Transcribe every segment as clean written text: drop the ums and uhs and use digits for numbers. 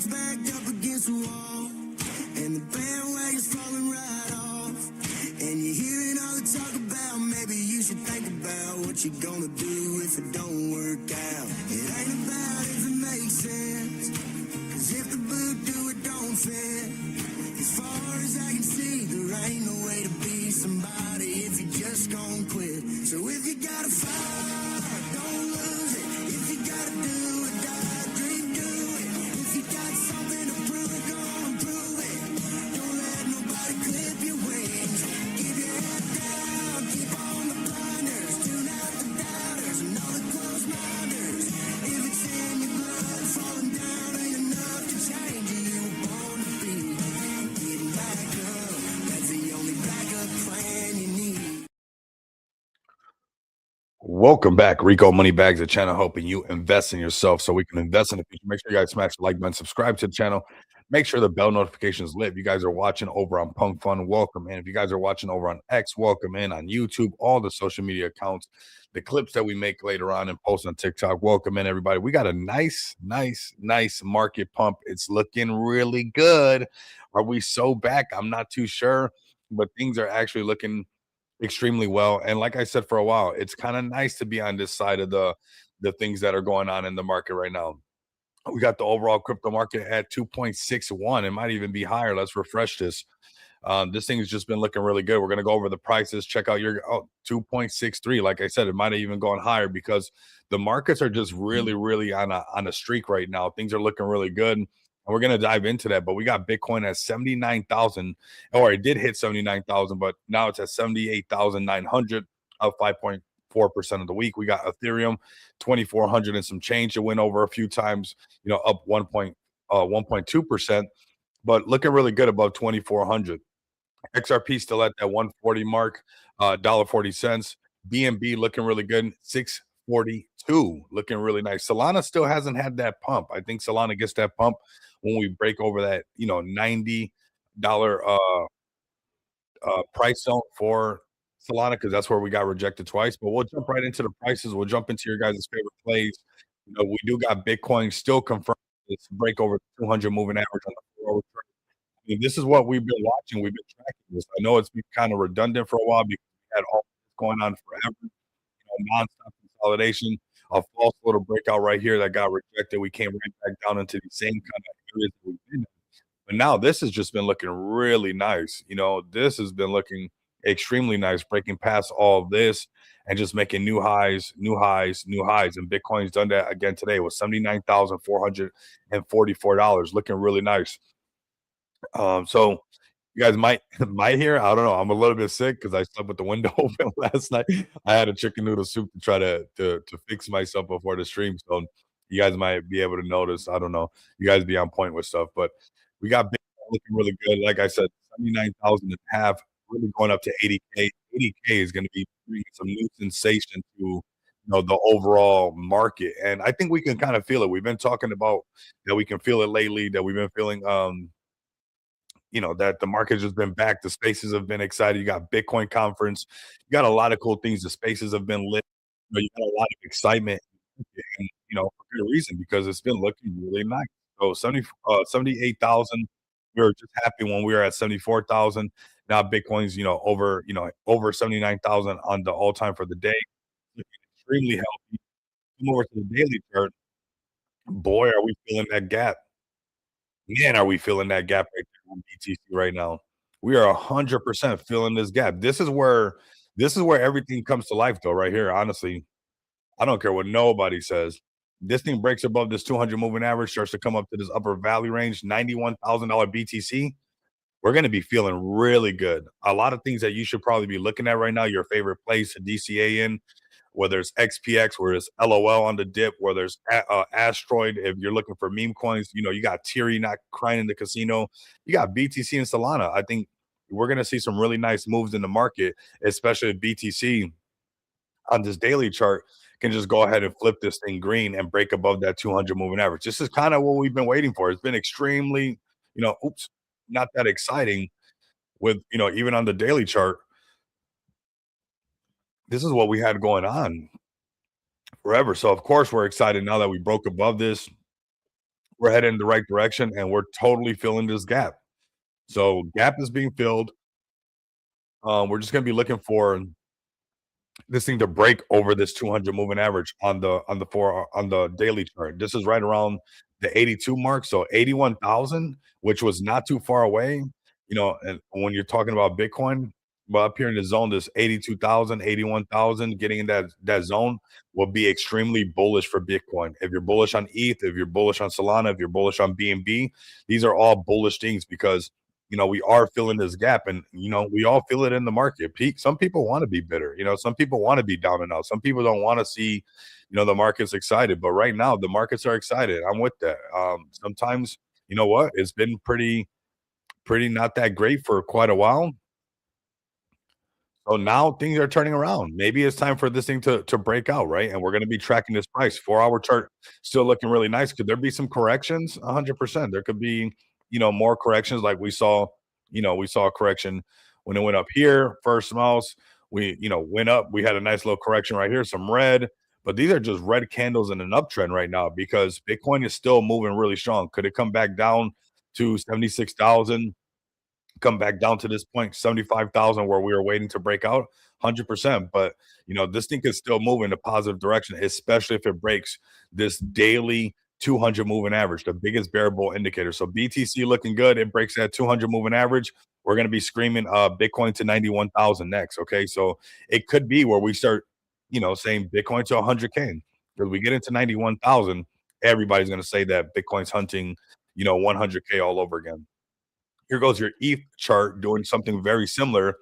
back's backed up against the wall, and the bandwagon's falling right off. And you're hearing all the talk about maybe you should think about what you're gonna do if it don't work out. It ain't about if it makes sense, cause if the boot do it don't fit. As far as I can see, there ain't no way to be somebody if you just gon' quit. So if you gotta fight, don't lose it. If you gotta do it, die, dream, do it. If you got something to prove, go and prove it. Don't let nobody clip your wings. Keep your head down, keep on the blinders. Tune out the doubters and all the close minders. If it's in your blood, falling down ain't enough to change who you were born to be. Getting back up, that's the only backup plan you need. Welcome back, Rico Money Bags, the channel helping you invest in yourself so we can invest in the future. Make sure you guys smash the like button, subscribe to the channel. Make sure the bell notification is lit. If you guys are watching over on Punk Fun, welcome in. If you guys are watching over on X, welcome in. On YouTube, all the social media accounts, the clips that we make later on and post on TikTok, welcome in, everybody. We got a nice market pump. It's looking really good. Are we so back? I'm not too sure, but things are actually looking extremely well. And like I said for a while, it's kind of nice to be on this side of the things that are going on in the market right now. We got the overall crypto market at 2.61. It might even be higher. Let's refresh this. This thing's just been looking really good. We're going to go over the prices. Check out your 2.63. Like I said, it might have even gone higher because the markets are just really on a streak right now. Things are looking really good. And we're going to dive into that. But we got Bitcoin at 79,000, or it did hit 79,000, but now it's at 78,900, up 5.4% of the week. We got Ethereum 2,400 and some change. It went over a few times, up 1.2%, but looking really good above 2,400. XRP still at that 140 mark, $1.40. BNB looking really good, 642, looking really nice. Solana still hasn't had that pump. I think Solana gets that pump when we break over that, $90 price zone for Solana, because that's where we got rejected twice. But we'll jump right into the prices. We'll jump into your guys' favorite plays. We do got Bitcoin still confirmed this break over the 200 moving average on the 4-hour chart. I mean, this is what we've been watching. We've been tracking this. I know it's been kind of redundant for a while because we had all this going on forever. Nonstop consolidation, a false little breakout right here that got rejected. We came right back down into the same kind of areas that we've been in. But now this has just been looking really nice. This has been looking extremely nice, breaking past all of this and just making new highs. And Bitcoin's done that again today with $79,444, looking really nice. So you guys might hear, I don't know, I'm a little bit sick because I slept with the window open last night. I had a chicken noodle soup to try to fix myself before the stream. So you guys might be able to notice. I don't know. You guys be on point with stuff, but we got Bitcoin looking really good. Like I said, 79,000 and a half, really going up to 80K. 80K is going to be bringing some new sensation to the overall market. And I think we can kind of feel it. We've been talking about that we can feel it lately, that we've been feeling that the market has just been back. The spaces have been excited. You got Bitcoin conference. You got a lot of cool things. The spaces have been lit. You got a lot of excitement, and, for good reason, because it's been looking really nice. So 78,000. We were just happy when we were at 74,000. Now Bitcoin's, over 79,000 on the all time for the day. Looking extremely healthy. Come over to the daily chart. Boy, are we feeling that gap. Man, are we feeling that gap right there on BTC right now? We are 100% feeling this gap. This is where everything comes to life, though. Right here, honestly, I don't care what nobody says. This thing breaks above this 200 moving average, starts to come up to this upper value range, $91,000 BTC. We're going to be feeling really good. A lot of things that you should probably be looking at right now. Your favorite place to DCA in, whether it's XPX, where it's LOL on the dip, where there's Asteroid. If you're looking for meme coins, you got Teary not crying in the casino. You got BTC and Solana. I think we're going to see some really nice moves in the market, especially if BTC on this daily chart can just go ahead and flip this thing green and break above that 200 moving average. This is kind of what we've been waiting for. It's been extremely, not that exciting with, even on the daily chart. This is what we had going on forever. So of course we're excited now that we broke above this. we're heading in the right direction, and we're totally filling this gap. So gap is being filled. We're just gonna be looking for this thing to break over this 200 moving average on the daily chart. This is right around the 82 mark, so 81,000, which was not too far away. And when you're talking about Bitcoin, but up here in the zone, this 82,000, 81,000, getting in that zone will be extremely bullish for Bitcoin. If you're bullish on ETH, if you're bullish on Solana, if you're bullish on BNB, these are all bullish things because we are filling this gap, and we all feel it in the market. Some people want to be bitter, some people want to be down and out, some people don't want to see the market's excited, but right now the markets are excited. I'm with that. Sometimes, what, it's been pretty not that great for quite a while. So now things are turning around. Maybe it's time for this thing to break out, right? And we're going to be tracking this price. 4 hour chart still looking really nice. Could there be some corrections? 100%. There could be, more corrections like we saw a correction when it went up here, first mouse. We, went up. We had a nice little correction right here, some red, but these are just red candles in an uptrend right now because Bitcoin is still moving really strong. Could it come back down to 76,000? Come back down to this point, 75,000 where we were waiting to break out, 100%. But, this thing is still moving in a positive direction, especially if it breaks this daily 200 moving average, the biggest bearable indicator. So BTC looking good. It breaks that 200 moving average. We're going to be screaming Bitcoin to 91,000 next. Okay. So it could be where we start, saying Bitcoin to 100K. Because we get into 91,000, everybody's going to say that Bitcoin's hunting, 100K all over again. Here goes your ETH chart doing something very similar.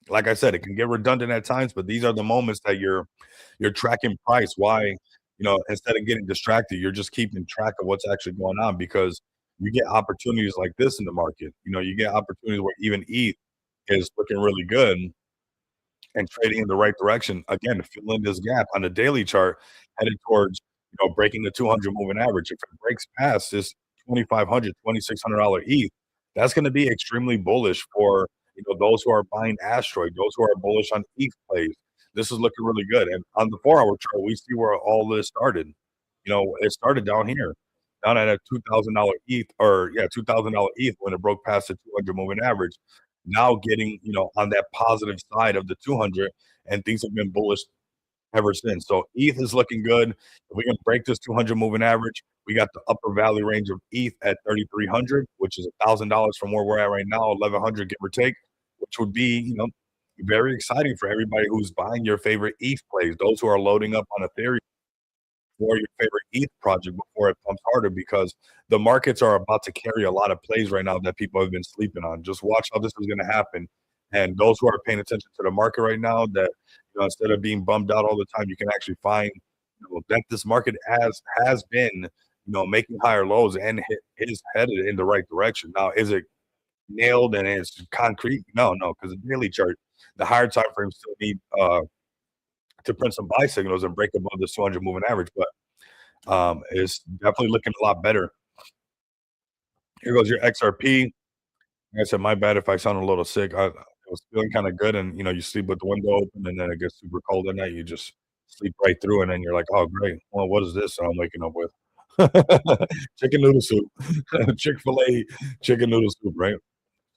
Like I said, it can get redundant at times, but these are the moments that you're tracking price. Why, instead of getting distracted, you're just keeping track of what's actually going on because you get opportunities like this in the market. You get opportunities where even ETH is looking really good and trading in the right direction. Again, to fill in this gap on the daily chart, headed towards breaking the 200 moving average. If it breaks past this 2,500, $2,600 ETH, that's going to be extremely bullish for those who are buying Asteroid, those who are bullish on ETH plays. This is looking really good. And on the 4 hour chart, we see where all this started. It started down here, down at a $2,000 ETH, or yeah, $2,000 ETH when it broke past the 200 moving average. Now getting on that positive side of the 200, and things have been bullish ever since. So ETH is looking good. If we can break this 200 moving average, we got the upper valley range of ETH at 3,300, which is $1,000 from where we're at right now, 1,100 give or take, which would be very exciting for everybody who's buying your favorite ETH plays. Those who are loading up on Ethereum for your favorite ETH project before it pumps harder, because the markets are about to carry a lot of plays right now that people have been sleeping on. Just watch how this is going to happen. And those who are paying attention to the market right now, that instead of being bummed out all the time, you can actually find that this market has been making higher lows and is headed in the right direction. Now, is it nailed and it's concrete? No, no, because the daily chart, the higher time frames still need to print some buy signals and break above the 200 moving average, but it's definitely looking a lot better. Here goes your XRP. Like I said, my bad if I sound a little sick. I was feeling kind of good, and you sleep with the window open, and then it gets super cold at night. You just sleep right through, and then you're like, "Oh, great. Well, what is this I'm waking up with?" Chicken noodle soup, Chick-fil-A chicken noodle soup, right?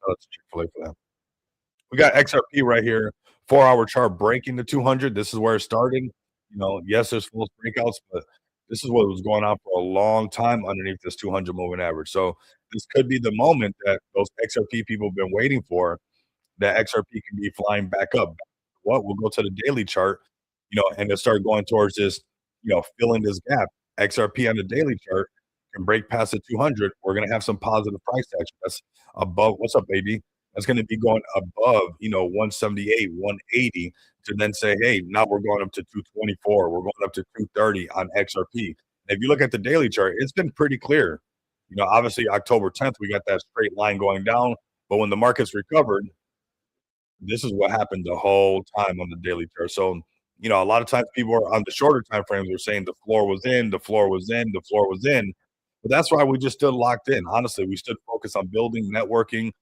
Oh, it's Chick-fil-A for that. We got XRP right here, 4 hour chart breaking the 200. This is where it started. Yes, there's false breakouts, but this is what was going on for a long time underneath this 200 moving average. So this could be the moment that those XRP people have been waiting for, that XRP can be flying back up. What, we'll go to the daily chart, and it start going towards this, filling this gap. XRP on the daily chart can break past the 200. We're going to have some positive price action. That's above. What's up, baby? That's going to be going above, 178, 180 to then say, hey, now we're going up to 224. We're going up to 230 on XRP. If you look at the daily chart, it's been pretty clear. Obviously October 10th, we got that straight line going down, but when the markets recovered, this is what happened the whole time on the daily chart. So, a lot of times people are on the shorter time frames are saying the floor was in, the floor was in, the floor was in. But that's why we just stood locked in. Honestly, we stood focused on building, networking,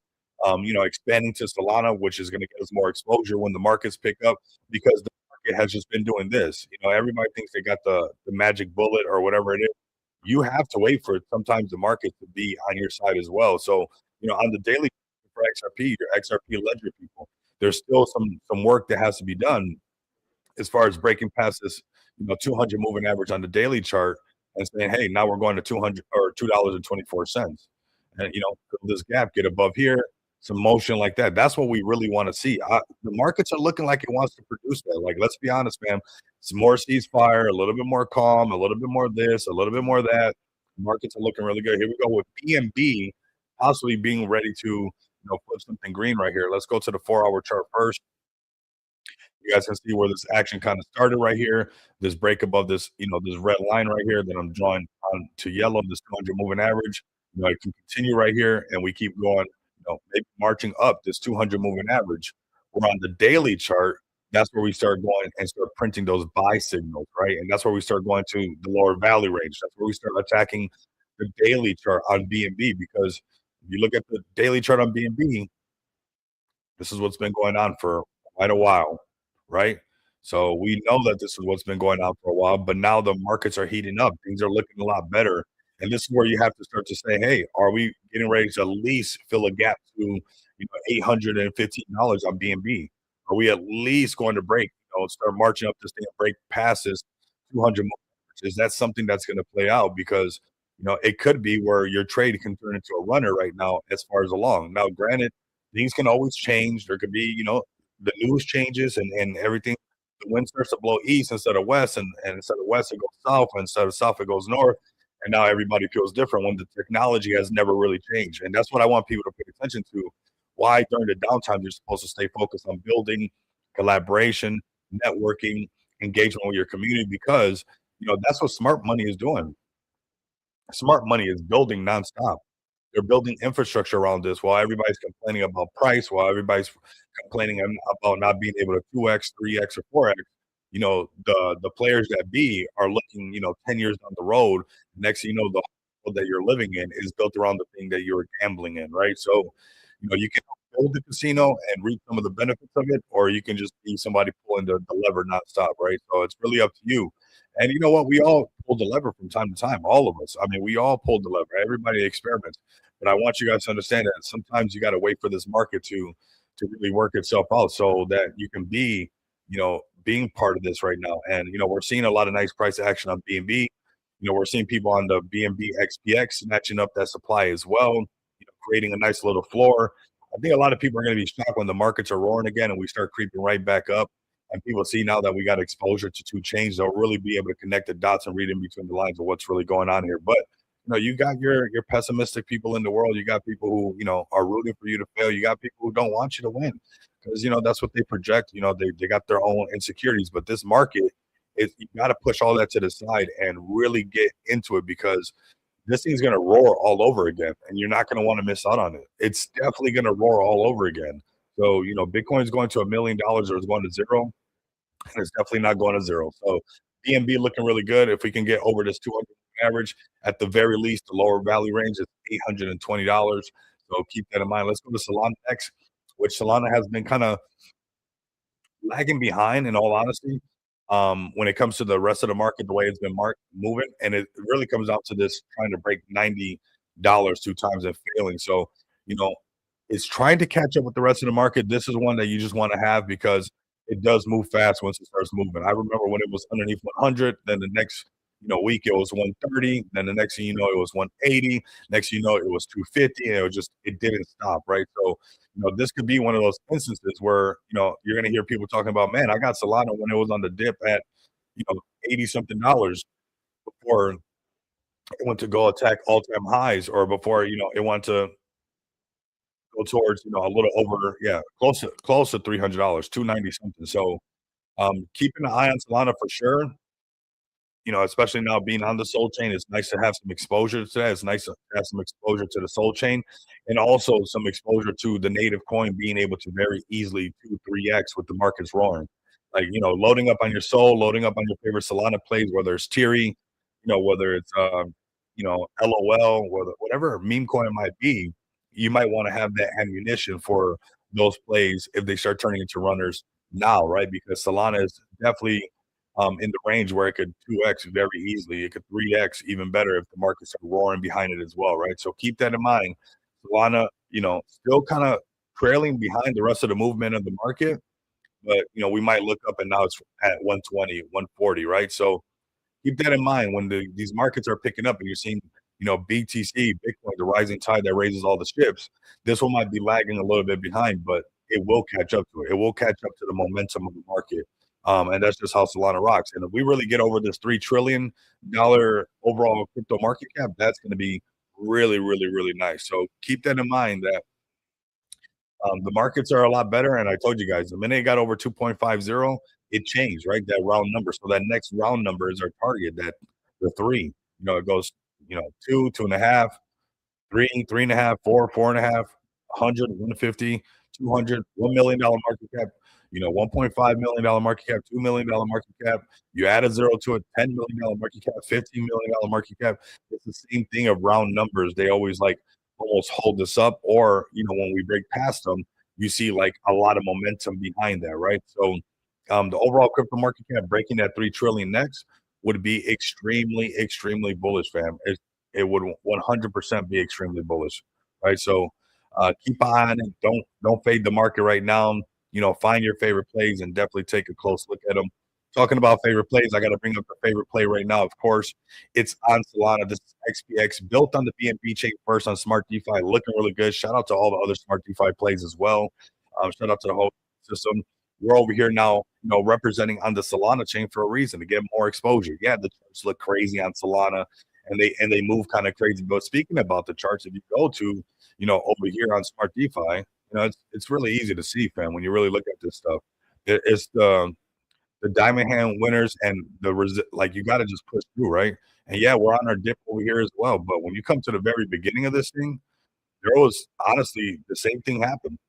expanding to Solana, which is going to get us more exposure when the markets pick up, because the market has just been doing this. Everybody thinks they got the magic bullet or whatever it is. you have to wait for sometimes the market to be on your side as well. So, on the daily for XRP, your XRP ledger people, there's still some work that has to be done as far as breaking past this, 200 moving average on the daily chart and saying, hey, now we're going to 200 or $2.24. And, fill this gap, get above here, some motion like that. That's what we really want to see. The markets are looking like it wants to produce that. Like, let's be honest, man. Some more ceasefire, a little bit more calm, a little bit more this, a little bit more that. Markets are looking really good. Here we go with BNB possibly being ready to, put something green right here. Let's go to the 4-hour chart first. You guys can see where this action kind of started right here. This break above this, this red line right here that I'm drawing on to yellow, this 200 moving average. I can continue right here and we keep going, maybe marching up this 200 moving average. We're on the daily chart. That's where we start going and start printing those buy signals, right? And that's where we start going to the lower valley range. That's where we start attacking the daily chart on BNB because if you look at the daily chart on BNB, this is what's been going on for quite a while, right? So we know that this is what's been going on for a while, but now the markets are heating up. Things are looking a lot better. And this is where you have to start to say, hey, are we getting ready to at least fill a gap to, $815 on BNB? Are we at least going to break, start marching up this thing and break past this 200 more? Is that something that's going to play out? Because, it could be where your trade can turn into a runner right now as far as along. Now, granted, things can always change. There could be, the news changes and everything. The wind starts to blow east instead of west, and instead of west, it goes south, and instead of south, it goes north. And now everybody feels different when the technology has never really changed. And that's what I want people to pay attention to. Why during the downtime you're supposed to stay focused on building collaboration, networking, engagement with your community, because that's what smart money is doing. Smart money is building nonstop. They're building infrastructure around this while everybody's complaining about price, while everybody's complaining about not being able to 2x, 3x, or 4x. The players that be are looking, 10 years down the road. Next thing you know, the world that you're living in is built around the thing that you're gambling in, right? So, you can build the casino and reap some of the benefits of it, or you can just be somebody pulling the lever nonstop, right? So it's really up to you. And you know what? We all pull the lever from time to time, all of us. I mean, we all pulled the lever. Everybody experiments. But I want you guys to understand that sometimes you got to wait for this market to really work itself out so that you can be, being part of this right now. And we're seeing a lot of nice price action on BNB. We're seeing people on the BNB XPX snatching up that supply as well, creating a nice little floor. I think a lot of people are going to be shocked when the markets are roaring again and we start creeping right back up. And people see now that we got exposure to two chains, they'll really be able to connect the dots and read in between the lines of what's really going on here. But you got your pessimistic people in the world. You got people who, are rooting for you to fail. You got people who don't want you to win because, that's what they project. They got their own insecurities. But this market, you got to push all that to the side and really get into it because this thing's going to roar all over again. And you're not going to want to miss out on it. It's definitely going to roar all over again. So, Bitcoin's going to $1 million or it's going to zero. And it's definitely not going to zero. So BNB looking really good. If we can get over this 200 average, at the very least, the lower valley range is $820. So keep that in mind. Let's go to Solana next, which Solana has been kind of lagging behind, in all honesty, when it comes to the rest of the market, the way it's been moving. And it really comes down to this trying to break $90 two times and failing. So, it's trying to catch up with the rest of the market. This is one that you just want to have because it does move fast once it starts moving. I remember when it was underneath 100, then the next week it was 130, then the next thing you know it was 180, next thing you know it was 250, and it didn't stop, right? So this could be one of those instances where you're going to hear people talking about, man, I got Solana when it was on the dip at 80 something dollars before it went to go attack all-time highs, or before it went to go towards, a little over, yeah, close to $300, 290 something. So, keeping an eye on Solana for sure. Especially now being on the Soul Chain, it's nice to have some exposure to that. It's nice to have some exposure to the Soul Chain, and also some exposure to the native coin being able to very easily 2, 3x with the markets roaring. Like, loading up on your Soul, loading up on your favorite Solana plays, whether it's Teary, whether it's LOL, whatever meme coin it might be, you might want to have that ammunition for those plays if they start turning into runners now, right? Because Solana is definitely in the range where it could 2x very easily. It could 3x even better if the markets are roaring behind it as well, right? So keep that in mind. Solana, still kind of trailing behind the rest of the movement of the market, but we might look up and now it's at 120, 140, right? So keep that in mind when these markets are picking up and you're seeing, BTC, Bitcoin, the rising tide that raises all the ships. This one might be lagging a little bit behind, but it will catch up to it. It will catch up to the momentum of the market. And that's just how Solana rocks. And if we really get over this $3 trillion overall crypto market cap, that's going to be really, really, really nice. So keep that in mind that the markets are a lot better, and I told you guys, the minute it got over 2.50, it changed, right? That round number. So that next round number is our target, that the three. It goes, two, 2.5, three, 3.5, four, 4.5, 100, 150, 200, $1 million market cap, $1.5 million market cap, $2 million market cap. You add a zero to it, $10 million market cap, $15 million market cap. It's the same thing of round numbers. They always like almost hold us up, or when we break past them, you see like a lot of momentum behind that, right? So the overall crypto market cap breaking that 3 trillion next would be extremely, extremely bullish, fam. It would 100% be extremely bullish, right? So keep an eye on it. Don't fade the market right now. Find your favorite plays and definitely take a close look at them. Talking about favorite plays, I got to bring up the favorite play right now. Of course, it's on Solana. This is XPX, built on the BNB chain first on Smart DeFi, looking really good. Shout out to all the other Smart DeFi plays as well. Shout out to the whole system. We're over here now, representing on the Solana chain for a reason, to get more exposure. Yeah, the charts look crazy on Solana, and they move kind of crazy. But speaking about the charts, if you go to, over here on Smart DeFi, it's really easy to see, fam. When you really look at this stuff, it's the diamond hand winners and like you got to just push through, right? And yeah, we're on our dip over here as well. But when you come to the very beginning of this thing, there was honestly the same thing happened.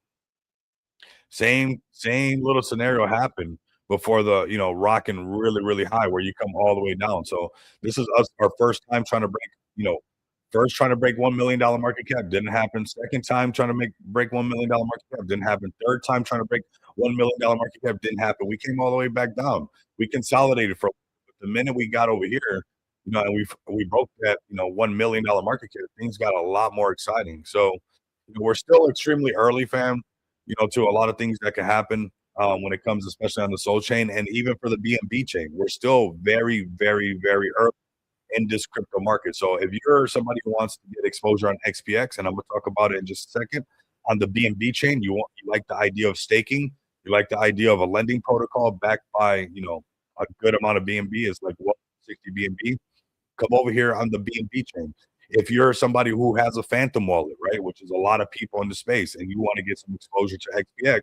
Same little scenario happened before the, rocking really, really high where you come all the way down. So this is us our first time trying to break, first trying to break $1 million market cap, didn't happen. Second time trying to break $1 million market cap, didn't happen. Third time trying to break $1 million market cap, didn't happen. We came all the way back down. We consolidated for the minute we got over here, and we broke that, $1 million market cap, things got a lot more exciting. So we're still extremely early, fam, to a lot of things that can happen when it comes, especially on the Soul chain and even for the BNB chain. We're still very, very, very early in this crypto market. So if you're somebody who wants to get exposure on XPX, and I'm going to talk about it in just a second, on the BNB chain, you like the idea of staking, you like the idea of a lending protocol backed by, a good amount of BNB, is like what 60 BNB. Come over here on the BNB chain. If you're somebody who has a phantom wallet, right, which is a lot of people in the space, and you want to get some exposure to XPX,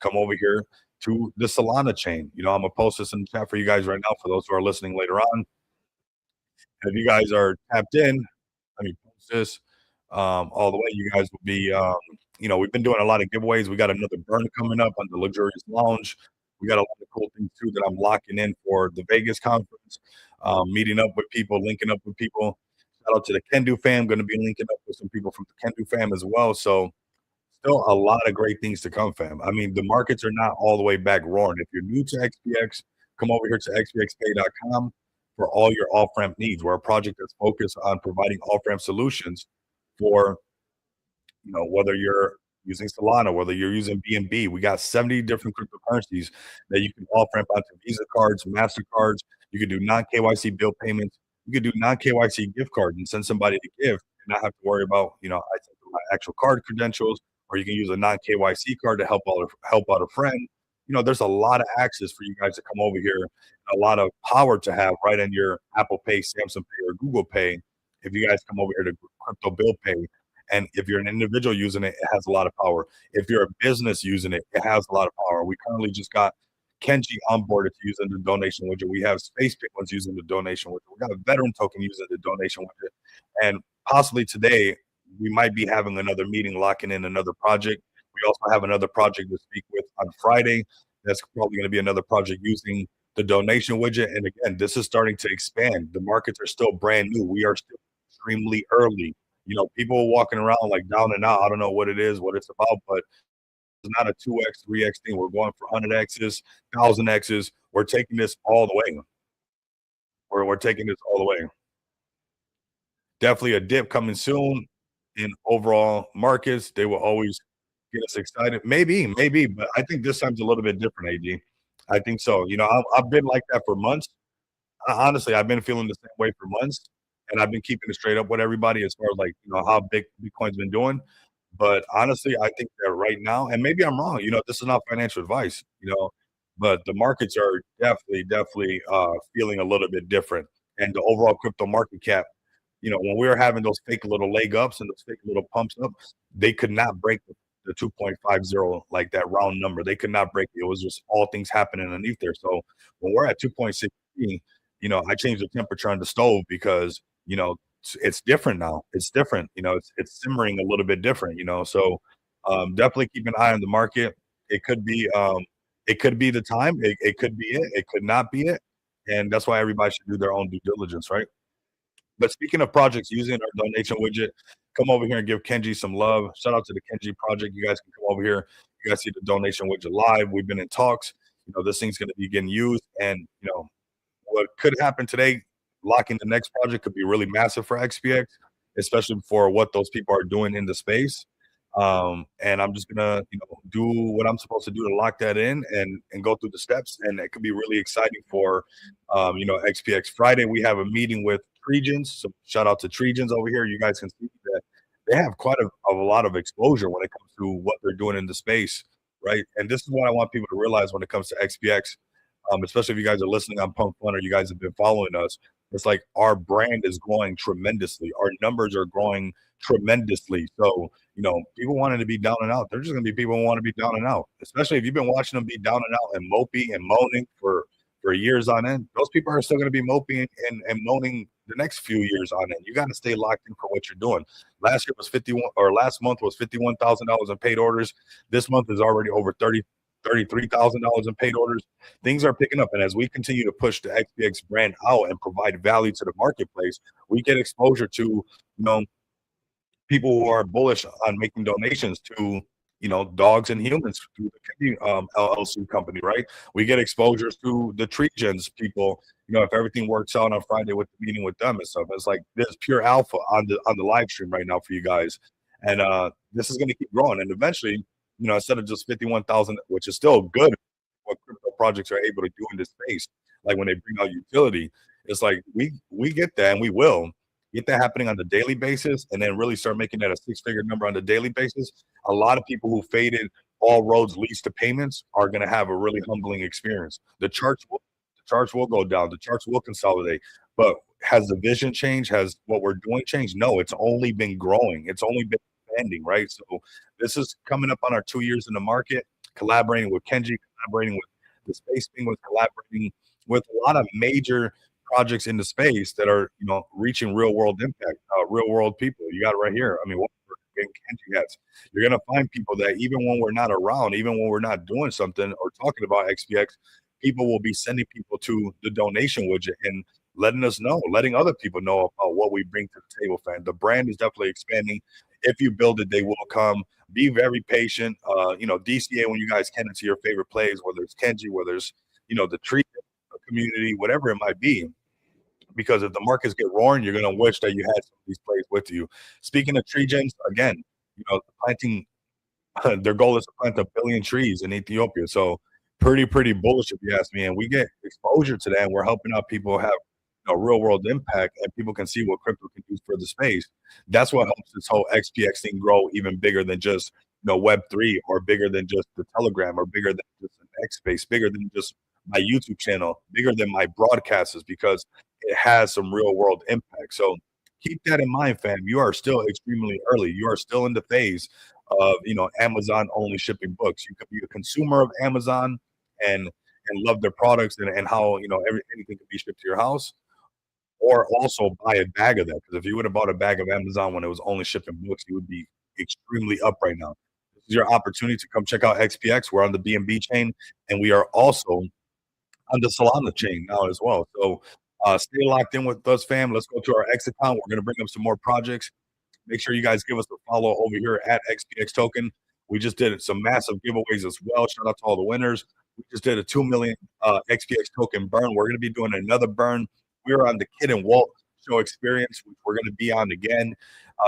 come over here to the Solana chain. I'm gonna post this in the chat for you guys right now for those who are listening later on. And if you guys are tapped in, let me post this all the way. You guys will be, we've been doing a lot of giveaways. We got another burn coming up on the Luxurious Lounge. We got a lot of cool things too that I'm locking in for the Vegas conference, meeting up with people, linking up with people. Shout out to the Kendu fam, going to be linking up with some people from the Kendu fam as well. So still a lot of great things to come, fam. I mean, the markets are not all the way back roaring. If you're new to XPX, come over here to xpxpay.com for all your off-ramp needs. We're a project that's focused on providing off-ramp solutions for, whether you're using Solana, whether you're using BNB. We got 70 different cryptocurrencies that you can off-ramp onto Visa cards, MasterCards. You can do non-KYC bill payments. You can do non-KYC gift cards and send somebody a gift and not have to worry about, I sent them my actual card credentials, or you can use a non-KYC card to help out a friend. There's a lot of access for you guys to come over here, a lot of power to have right in your Apple Pay, Samsung Pay, or Google Pay. If you guys come over here to Crypto Bill Pay, and if you're an individual using it, it has a lot of power. If you're a business using it, it has a lot of power. We currently just got Kenji onboarded to using the donation widget. We have Space Penguins using the donation widget. We got a veteran token using the donation widget. And possibly today, we might be having another meeting, locking in another project. We also have another project to speak with on Friday. That's probably going to be another project using the donation widget. And again, this is starting to expand. The markets are still brand new. We are still extremely early. People walking around like down and out. I don't know what it is, what it's about, but not a 2x, 3x thing. We're going for 100x's, 1000x's. We're taking this all the way. We're taking this all the way. Definitely a dip coming soon in overall markets. They will always get us excited. Maybe, but I think this time's a little bit different, AD. I think so. I've been like that for months. Honestly, I've been feeling the same way for months, and I've been keeping it straight up with everybody as far as like how big Bitcoin's been doing. But honestly, I think that right now, and maybe I'm wrong. This is not financial advice. But the markets are definitely feeling a little bit different, and the overall crypto market cap. When we were having those fake little leg ups and those fake little pumps up, they could not break the 2.50, like that round number. They could not break it. It was just all things happening underneath there. So when we're at 2.63, I changed the temperature on the stove because, it's different now. It's different. It's simmering a little bit different, So definitely keep an eye on the market. It could be the time. It could be it. It could not be it. And that's why everybody should do their own due diligence, right? But speaking of projects using our donation widget, come over here and give Kenji some love. Shout out to the Kenji project. You guys can come over here. You guys see the donation widget live. We've been in talks. This thing's going to be getting used. And, what could happen today, locking the next project could be really massive for XPX, especially for what those people are doing in the space. And I'm just gonna, do what I'm supposed to do to lock that in and go through the steps, and it could be really exciting for, XPX Friday. We have a meeting with Tregens, so shout out to Tregens over here. You guys can see that they have quite a lot of exposure when it comes to what they're doing in the space, right? And this is what I want people to realize when it comes to XPX, especially if you guys are listening on Punk Fun or you guys have been following us. It's like our brand is growing tremendously. Our numbers are growing tremendously. So, people wanting to be down and out. There's just gonna be people who want to be down and out, especially if you've been watching them be down and out and mopey and moaning for years on end. Those people are still gonna be moping and moaning the next few years on end. You got to stay locked in for what you're doing. Last year was 51, or last month was $51,000 in paid orders. This month is already over $33,000 in paid orders. Things are picking up, and as we continue to push the XPX brand out and provide value to the marketplace, we get exposure to people who are bullish on making donations to dogs and humans through the LLC company, right? We get exposure to the Tregens people. If everything works out on Friday with the meeting with them and stuff, it's like there's pure alpha on the live stream right now for you guys, and this is going to keep growing, and eventually, instead of just 51,000, which is still good, what crypto projects are able to do in this space, like when they bring out utility, it's like we get that, and we will get that happening on the daily basis, and then really start making that a six-figure number on the daily basis. A lot of people who faded all roads leads to payments are going to have a really humbling experience. The charts will go down. The charts will consolidate. But has the vision changed? Has what we're doing changed? No, it's only been growing. It's only been expanding, right? So this is coming up on our 2 years in the market, collaborating with Kenji, collaborating with the Space Penguins, collaborating with a lot of major projects in the space that are, reaching real world impact, real world people. You got it right here. I mean, what we're getting Kenji hats. You're going to find people that even when we're not around, even when we're not doing something or talking about XPX, people will be sending people to the donation widget and letting us know, letting other people know about what we bring to the table, fam. The brand is definitely expanding. If you build it, they will come. Be very patient. DCA when you guys can into your favorite plays, whether it's Kenji, whether it's, the tree community, whatever it might be. Because if the markets get roaring, you're going to wish that you had some of these plays with you. Speaking of Tregens, again, planting, their goal is to plant 1 billion trees in Ethiopia. So pretty bullish if you ask me. And we get exposure to that, and we're helping out people have real world impact, and people can see what crypto can do for the space. That's what helps this whole XPX thing grow even bigger than just Web3, or bigger than just the Telegram, or bigger than just an X space, bigger than just my YouTube channel, bigger than my broadcasters, because it has some real world impact. So keep that in mind, fam. You are still extremely early. You are still in the phase of Amazon only shipping books. You could be a consumer of Amazon and love their products, and how anything can be shipped to your house, or also buy a bag of that. Because if you would have bought a bag of Amazon when it was only shipping books, you would be extremely up right now. This is your opportunity to come check out XPX. We're on the BNB chain, and we are also on the Solana chain now as well. So stay locked in with us, fam. Let's go to our X account. We're going to bring up some more projects. Make sure you guys give us a follow over here at XPX Token. We just did some massive giveaways as well. Shout out to all the winners. We just did a 2 million XPX token burn. We're going to be doing another burn. We were on the Kid and Walt show experience, which we're going to be on again.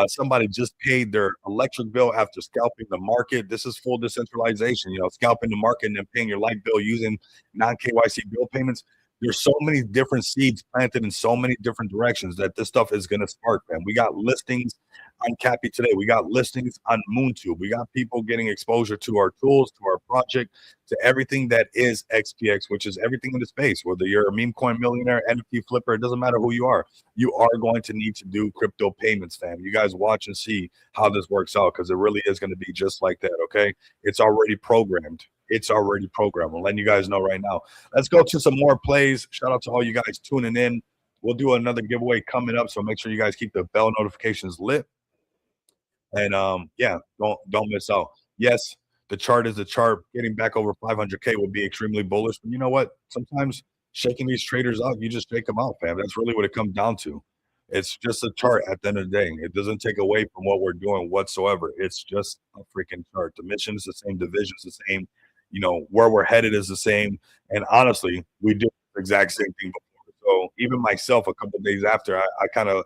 Somebody just paid their electric bill after scalping the market. This is full decentralization, scalping the market and then paying your light bill using non KYC bill payments. There's so many different seeds planted in so many different directions that this stuff is going to spark, man. We got listings on Cappy today. We got listings on MoonTube. We got people getting exposure to our tools, to our project, to everything that is XPX, which is everything in the space. Whether you're a meme coin millionaire, NFT flipper, it doesn't matter who you are. You are going to need to do crypto payments, fam. You guys watch and see how this works out because it really is going to be just like that, okay? It's already programmed. It's already programmed. I'm letting you guys know right now. Let's go to some more plays. Shout out to all you guys tuning in. We'll do another giveaway coming up, so make sure you guys keep the bell notifications lit. And yeah, don't miss out. Yes, the chart is the chart. Getting back over 500K would be extremely bullish. But you know what? Sometimes shaking these traders out, you just shake them out, fam. That's really what it comes down to. It's just a chart at the end of the day. It doesn't take away from what we're doing whatsoever. It's just a freaking chart. The mission is the same, the vision is the same. Where we're headed is the same. And honestly, we do the exact same thing before. So even myself, a couple days after, I kind of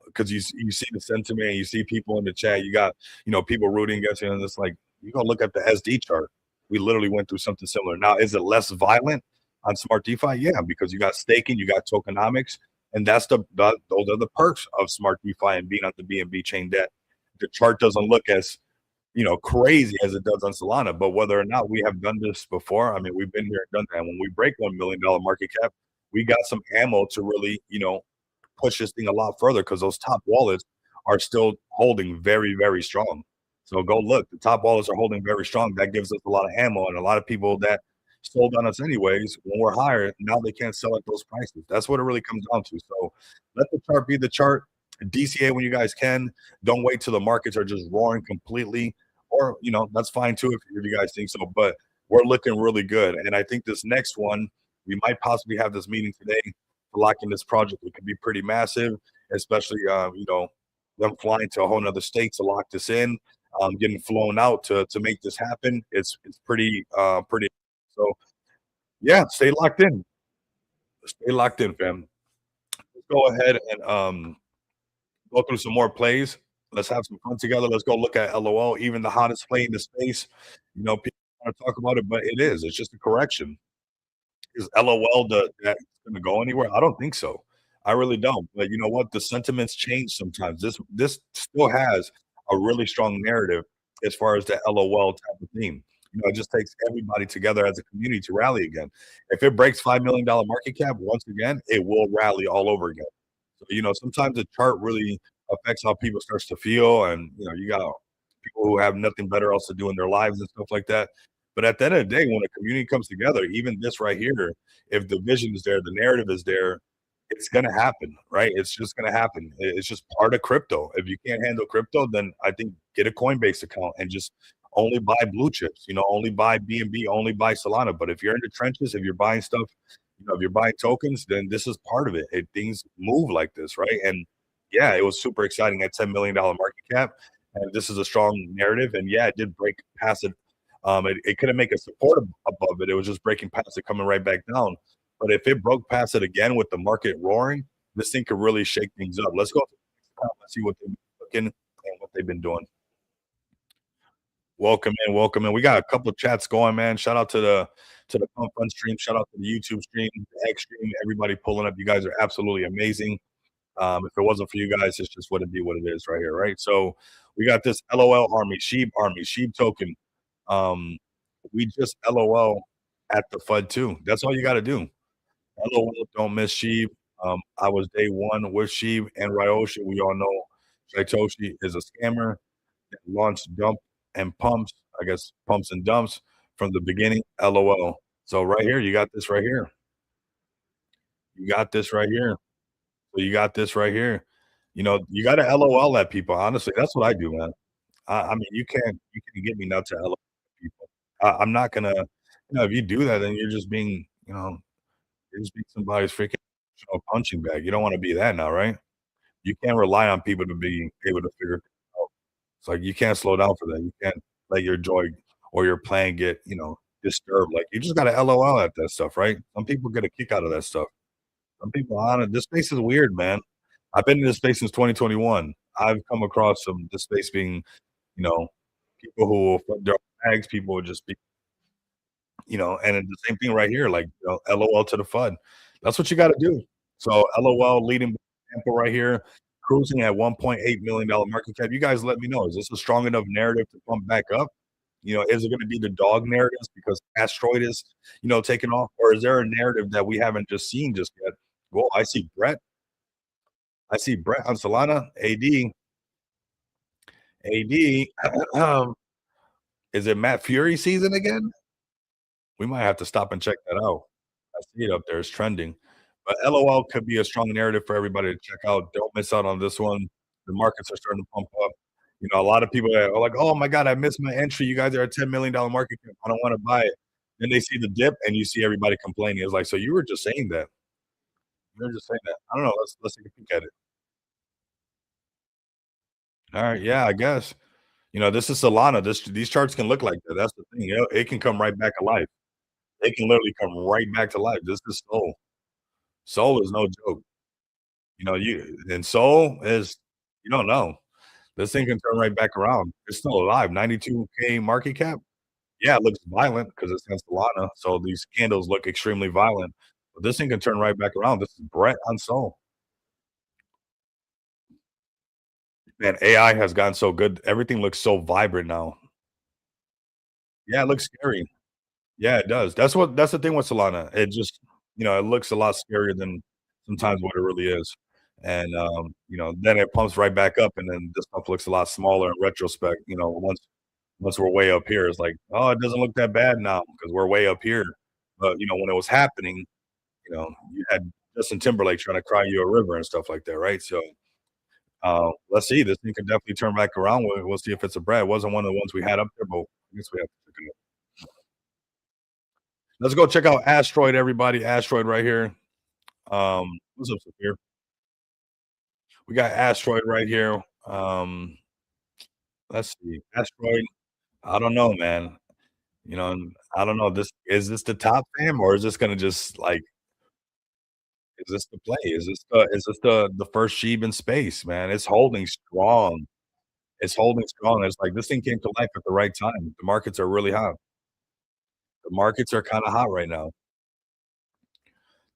because you see the sentiment, you see people in the chat, you got, people rooting against you, and it's like, you go look at the SD chart. We literally went through something similar. Now, is it less violent on Smart DeFi? Yeah, because you got staking, you got tokenomics, and those are the perks of Smart DeFi and being on the BNB chain debt. The chart doesn't look as crazy as it does on Solana, but whether or not we have done this before, I mean, we've been here and done that. When we break $1 million market cap, we got some ammo to really, push this thing a lot further because those top wallets are still holding very, very strong. So go look. The top wallets are holding very strong. That gives us a lot of ammo, and a lot of people that sold on us anyways when we're higher, now they can't sell at those prices. That's what it really comes down to. So let the chart be the chart. DCA when you guys can. Don't wait till the markets are just roaring completely, or that's fine too if you guys think so. But we're looking really good, and I think this next one we might possibly have this meeting today to lock in this project. It could be pretty massive, especially them flying to a whole nother state to lock this in, getting flown out to make this happen. It's pretty pretty. So yeah, stay locked in. Stay locked in, fam. Let's go ahead and go through some more plays. Let's have some fun together. Let's go look at LOL, even the hottest play in the space. People want to talk about it, but it is. It's just a correction. Is LOL that's going to go anywhere? I don't think so. I really don't. But you know what? The sentiments change sometimes. This still has a really strong narrative as far as the LOL type of theme. It just takes everybody together as a community to rally again. If it breaks $5 million market cap once again, it will rally all over again. So sometimes the chart really affects how people starts to feel, and you got people who have nothing better else to do in their lives and stuff like that. But at the end of the day, when a community comes together, even this right here, if the vision is there, the narrative is there, it's going to happen, right? It's just going to happen. It's just part of crypto. If you can't handle crypto, then I think get a Coinbase account and just only buy blue chips, only buy BNB, only buy Solana. But if you're in the trenches, if you're buying stuff, if you're buying tokens, then this is part of it. Things move like this, right? And yeah, it was super exciting at $10 million market cap. And this is a strong narrative. And yeah, it did break past it. It couldn't make a support above it. It was just breaking past it, coming right back down. But if it broke past it again with the market roaring, this thing could really shake things up. Let's go. Let's see what they've been looking and what they've been doing. Welcome in, welcome in. We got a couple of chats going, man. Shout out to the Pump Fun stream. Shout out to the YouTube stream, the X stream. Everybody pulling up. You guys are absolutely amazing. If it wasn't for you guys, it's just wouldn't be what it is right here, right? So we got this LOL Army, Sheep token. We just LOL at the FUD too. That's all you got to do. LOL, don't miss Sheeb. I was day one with Sheeb and Ryoshi. We all know Satoshi is a scammer that launched dump and pumps, I guess pumps and dumps from the beginning. LOL. So right here, you got this right here. You got this right here. So you got this right here. You got to LOL at people. Honestly, that's what I do, man. I mean, you can get me nuts to LOL at people. I'm not gonna, if you do that, then you're just being, you're just being somebody's freaking punching bag. You don't want to be that now, right? You can't rely on people to be able to figure it out. It's like you can't slow down for that. You can't. let your joy or your plan get, disturbed. Like, you just gotta LOL at that stuff, right? Some people get a kick out of that stuff. Some people on it this space is weird, man. I've been in this space since 2021. I've come across some this space being, you know, people who will flip their own bags, people will just be, and it's the same thing right here, like, LOL to the FUD. That's what you gotta do. So, LOL leading by example right here, cruising at $1.8 million market cap. You guys let me know, is this a strong enough narrative to pump back up? Is it gonna be the dog narratives because Asteroid is, taking off? Or is there a narrative that we haven't just seen just yet? Well, I see Brett on Solana, AD, um, is it Matt Fury season again? We might have to stop and check that out. I see it up there, it's trending. But LOL could be a strong narrative for everybody to check out. Don't miss out on this one. The markets are starting to pump up. A lot of people that are like, "Oh my god, I missed my entry. You guys are at $10 million market cap. I don't wanna buy it." Then they see the dip and you see everybody complaining. It's like, "So you were just saying that. You were just saying that." I don't know. Let's take a peek at it. Alright, yeah, I guess. This is Solana. These charts can look like that. That's the thing. It can come right back alive. It can literally come right back to life. This is Soul. Soul is no joke. Soul is you don't know. This thing can turn right back around. It's still alive. 92K market cap. Yeah, it looks violent because it's in Solana, so these candles look extremely violent. But this thing can turn right back around. This is Brett on Soul. Man, AI has gotten so good. Everything looks so vibrant now. Yeah, it looks scary. Yeah, it does. That's the thing with Solana. It just, it looks a lot scarier than sometimes what it really is. And then it pumps right back up and then this stuff looks a lot smaller in retrospect. Once we're way up here, it's like, oh, it doesn't look that bad now because we're way up here. But when it was happening, you had Justin Timberlake trying to cry you a river and stuff like that, right? So let's see. This thing can definitely turn back around. We'll see if it's a Brad. It wasn't one of the ones we had up there, but I guess we have to check it out. Let's go check out Asteroid, everybody. Asteroid right here. What's up, Sophia? We got Asteroid right here. Let's see. Asteroid. I don't know, man. I don't know. This the top fam, or is this gonna just like is this the play? Is this the first sheep in space, man? It's holding strong. It's holding strong. It's like this thing came to life at the right time. The markets are really hot. The markets are kinda hot right now.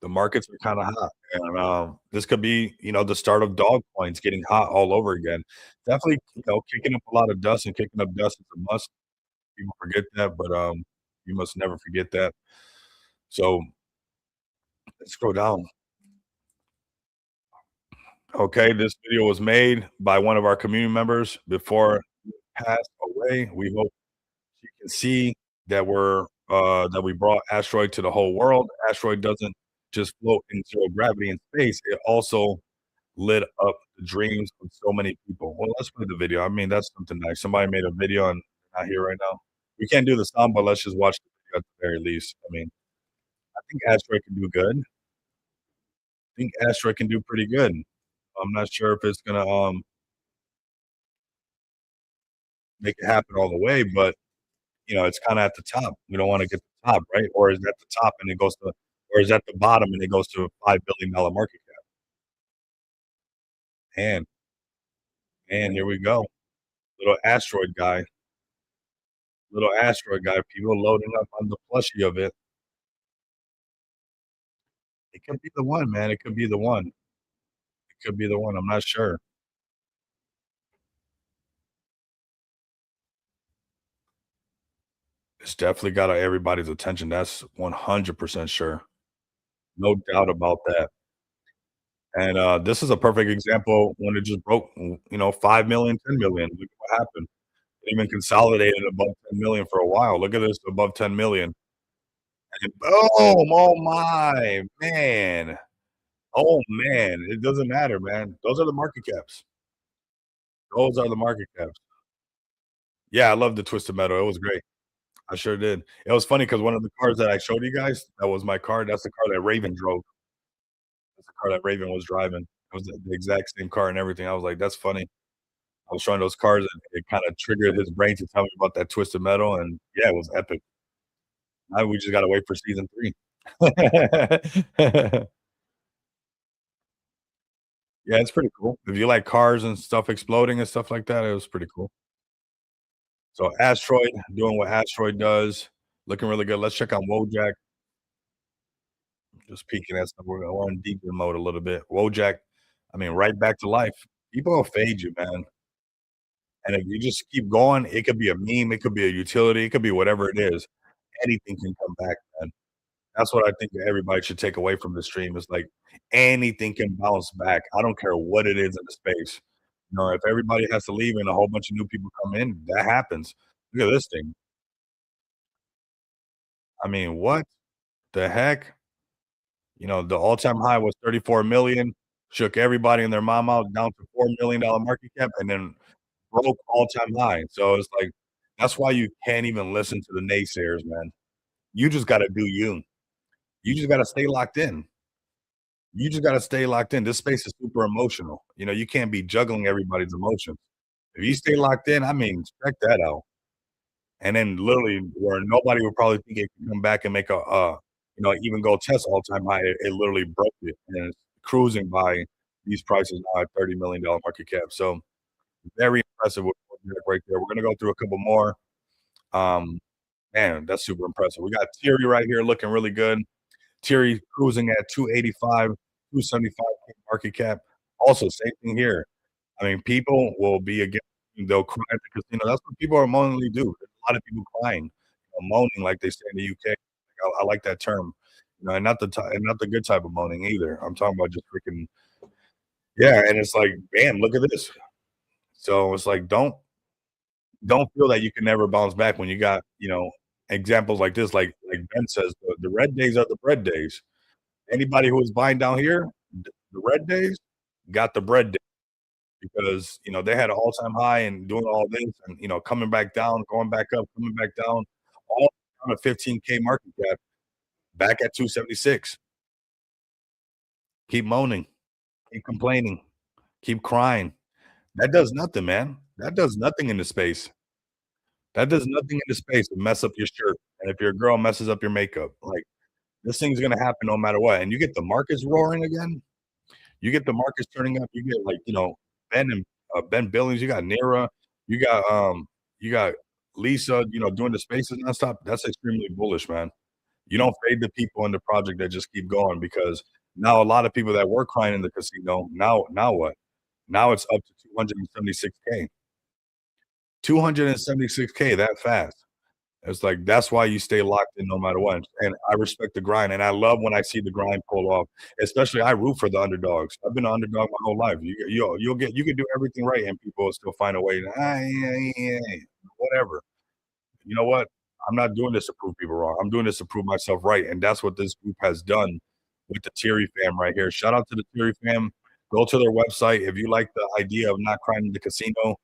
The markets are kinda hot, and, this could be, the start of dog coins getting hot all over again. Definitely, kicking up a lot of dust, and kicking up dust is a must. People forget that, but, you must never forget that. So, let's scroll down. Okay, this video was made by one of our community members before he passed away. We hope you can see that we brought Asteroid to the whole world. Asteroid doesn't just float in zero gravity in space, it also lit up the dreams of so many people. Well, let's play the video. I mean, that's something nice. Somebody made a video and they're not here right now. We can't do the sound, but let's just watch the video at the very least. I mean, I think Asteroid can do good. I think Asteroid can do pretty good. I'm not sure if it's gonna make it happen all the way, but it's kinda at the top. We don't wanna get the top, right? Or is that the top and it goes to or is that the bottom and it goes to a $5 billion market cap? And here we go. Little asteroid guy, people loading up on the plushie of it. It could be the one, man. It could be the one. It could be the one. I'm not sure. It's definitely got everybody's attention. That's 100% sure. No doubt about that. And, this is a perfect example when it just broke, 5,000,000, 10,000,000. Look at what happened. It even consolidated above 10,000,000 for a while. Look at this, above 10,000,000. And boom! Oh my, man. Oh, man. It doesn't matter, man. Those are the market caps. Those are the market caps. Yeah, I love the Twisted Metal. It was great. I sure did. It was funny because one of the cars that I showed you guys, that was my car. That's the car that Raven drove. That's the car that Raven was driving. It was the exact same car and everything. I was like, "That's funny." I was showing those cars, and it kinda triggered his brain to tell me about that Twisted Metal, and yeah, it was epic. Now we just gotta wait for season 3. Yeah, it's pretty cool. If you like cars and stuff exploding and stuff like that, it was pretty cool. So Asteroid, doing what Asteroid does, looking really good. Let's check on Wojak, just peeking at some we're on deeper mode a little bit. Wojak, I mean, right back to life. People will fade you, man, and if you just keep going, it could be a meme, it could be a utility, it could be whatever it is. Anything can come back, man. That's what I think that everybody should take away from this stream is, like, anything can bounce back. I don't care what it is in the space. You know, if everybody has to leave and a whole bunch of new people come in, that happens. Look at this thing. I mean, what the heck? You know, the all-time high was 34,000,000, shook everybody and their mom out down to $4,000,000 market cap, and then broke all-time high. So it's like, that's why you can't even listen to the naysayers, man. You just gotta do you. You just gotta stay locked in. You just gotta stay locked in. This space is super emotional. You know, you can't be juggling everybody's emotions. If you stay locked in, I mean, check that out. And then literally where nobody would probably think it could come back and make you know, even go test all-time high, it literally broke it, and it's cruising by these prices now at $30,000,000 market cap. So, very impressive with right there. We're gonna go through a couple more. Um, man, that's super impressive. We got Teary right here looking really good. Teary cruising at 285, 275K market cap. Also, same thing here. I mean, people will be against you, they'll cry at the casino. That's what people are moaningly do. There's a lot of people crying, moaning like they say in the UK. I like that term, you know, and not the good type of moaning either. I'm talking about just freaking yeah, and it's like, bam, look at this. So it's like, don't feel that you can never bounce back when you got, you know, examples like this. Like Ben says, the red days are the bread days. Anybody who is buying down here, the red days got the bread days because you know they had an all-time high and doing all this and you know coming back down, going back up, coming back down, all on a 15K market cap, back at 276. Keep moaning, keep complaining, keep crying. That does nothing, man. That does nothing in the space. That does nothing in the space to mess up your shirt. And if your girl messes up your makeup, like this thing's gonna happen no matter what. And you get the markets roaring again. You get the markets turning up. You get like you know Ben and Ben Billings. You got Nira. You got you got Lisa. You know doing the spaces nonstop. That's extremely bullish, man. You don't fade the people in the project that just keep going because now a lot of people that were crying in the casino now what? Now it's up to 276K. 276K that fast. It's like that's why you stay locked in no matter what. And I respect the grind, and I love when I see the grind pull off. Especially, I root for the underdogs. I've been an underdog my whole life. You'll get you can do everything right, and people will still find a way. To, yeah, whatever. You know what? I'm not doing this to prove people wrong. I'm doing this to prove myself right, and that's what this group has done with the Teary fam right here. Shout out to the Teary fam. Go to their website if you like the idea of not crying in the casino.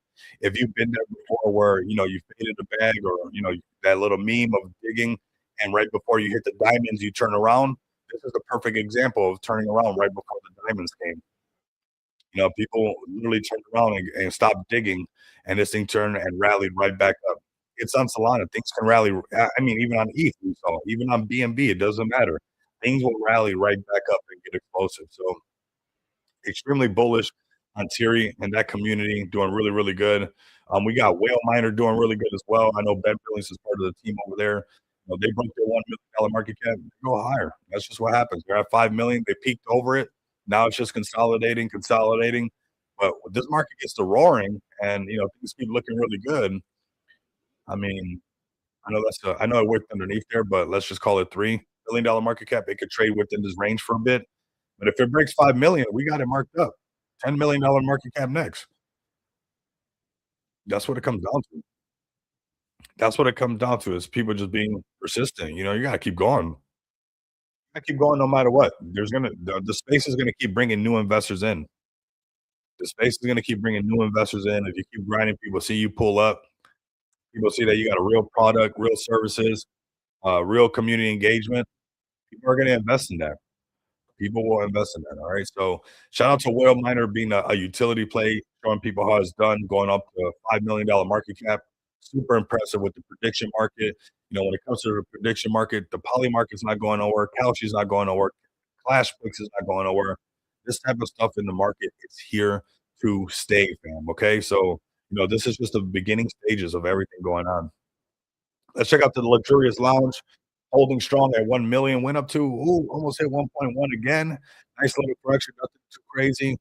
If you've been there before, where you know you faded a bag, or you know that little meme of digging, and right before you hit the diamonds, you turn around. This is the perfect example of turning around right before the diamonds came. You know, people literally turned around and stopped digging, and this thing turned and rallied right back up. It's on Solana. Things can rally. I mean, even on ETH, we saw, even on BNB, it doesn't matter. Things will rally right back up and get explosive. So, extremely bullish on Teary and that community doing really, really good. We got Whale Miner doing really good as well. I know Ben Billings is part of the team over there. You know, they broke their $1 million market cap. They go higher. That's just what happens. They're at 5 million. They peaked over it. Now it's just consolidating, consolidating. But this market gets to roaring, and you know things keep looking really good. I mean, I know it worked underneath there, but let's just call it $3 billion market cap. It could trade within this range for a bit. But if it breaks 5 million, we got it marked up. $10 million market cap next. That's what it comes down to. That's what it comes down to is people just being persistent. You know, you gotta keep going. I keep going no matter what. The space is gonna keep bringing new investors in. The space is gonna keep bringing new investors in. If you keep grinding, people see you pull up. People see that you got a real product, real services, real community engagement. People are gonna invest in that. People will invest in that. All right. So shout out to Whale Miner being a utility play. showing people how it's done, going up to $5 million market cap. Super impressive with the prediction market. When it comes to the prediction market, the poly market's not going nowhere, Kalshi's not going nowhere, Clashflix is not going nowhere. This type of stuff in the market is here to stay, fam. Okay, so this is just the beginning stages of everything going on. Let's check out the luxurious lounge, holding strong at 1 million. Went up to almost hit 1.1 again. Nice little correction, nothing too crazy.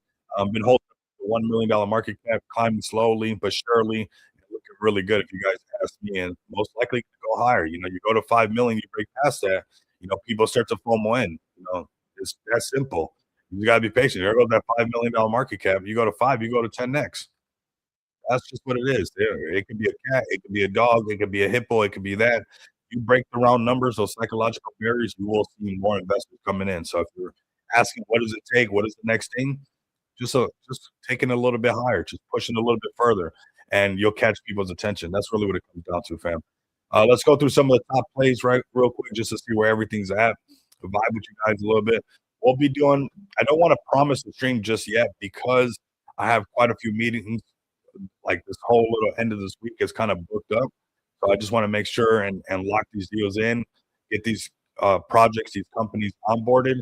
Been holding up the $1 million market cap, climbing slowly but surely, and looking really good if you guys ask me. And most likely to go higher. You go to 5 million, you break past that. People start to FOMO in. It's that simple. You gotta be patient. There goes that $5 million market cap. You go to five, you go to 10 next. That's just what it is. There, it could be a cat, it could be a dog, it could be a hippo, it could be that. You break the round numbers, those psychological barriers, you will see more investors coming in. So if you're asking, what does it take? What is the next thing? Just taking it a little bit higher, just pushing a little bit further, and you'll catch people's attention. That's really what it comes down to, fam. Let's go through some of the top plays right real quick just to see where everything's at. Vibe with you guys a little bit. We'll be doing. I don't want to promise the stream just yet because I have quite a few meetings like this whole little end of this week is kind of booked up. So I just want to make sure and lock these deals in, get these projects, these companies onboarded,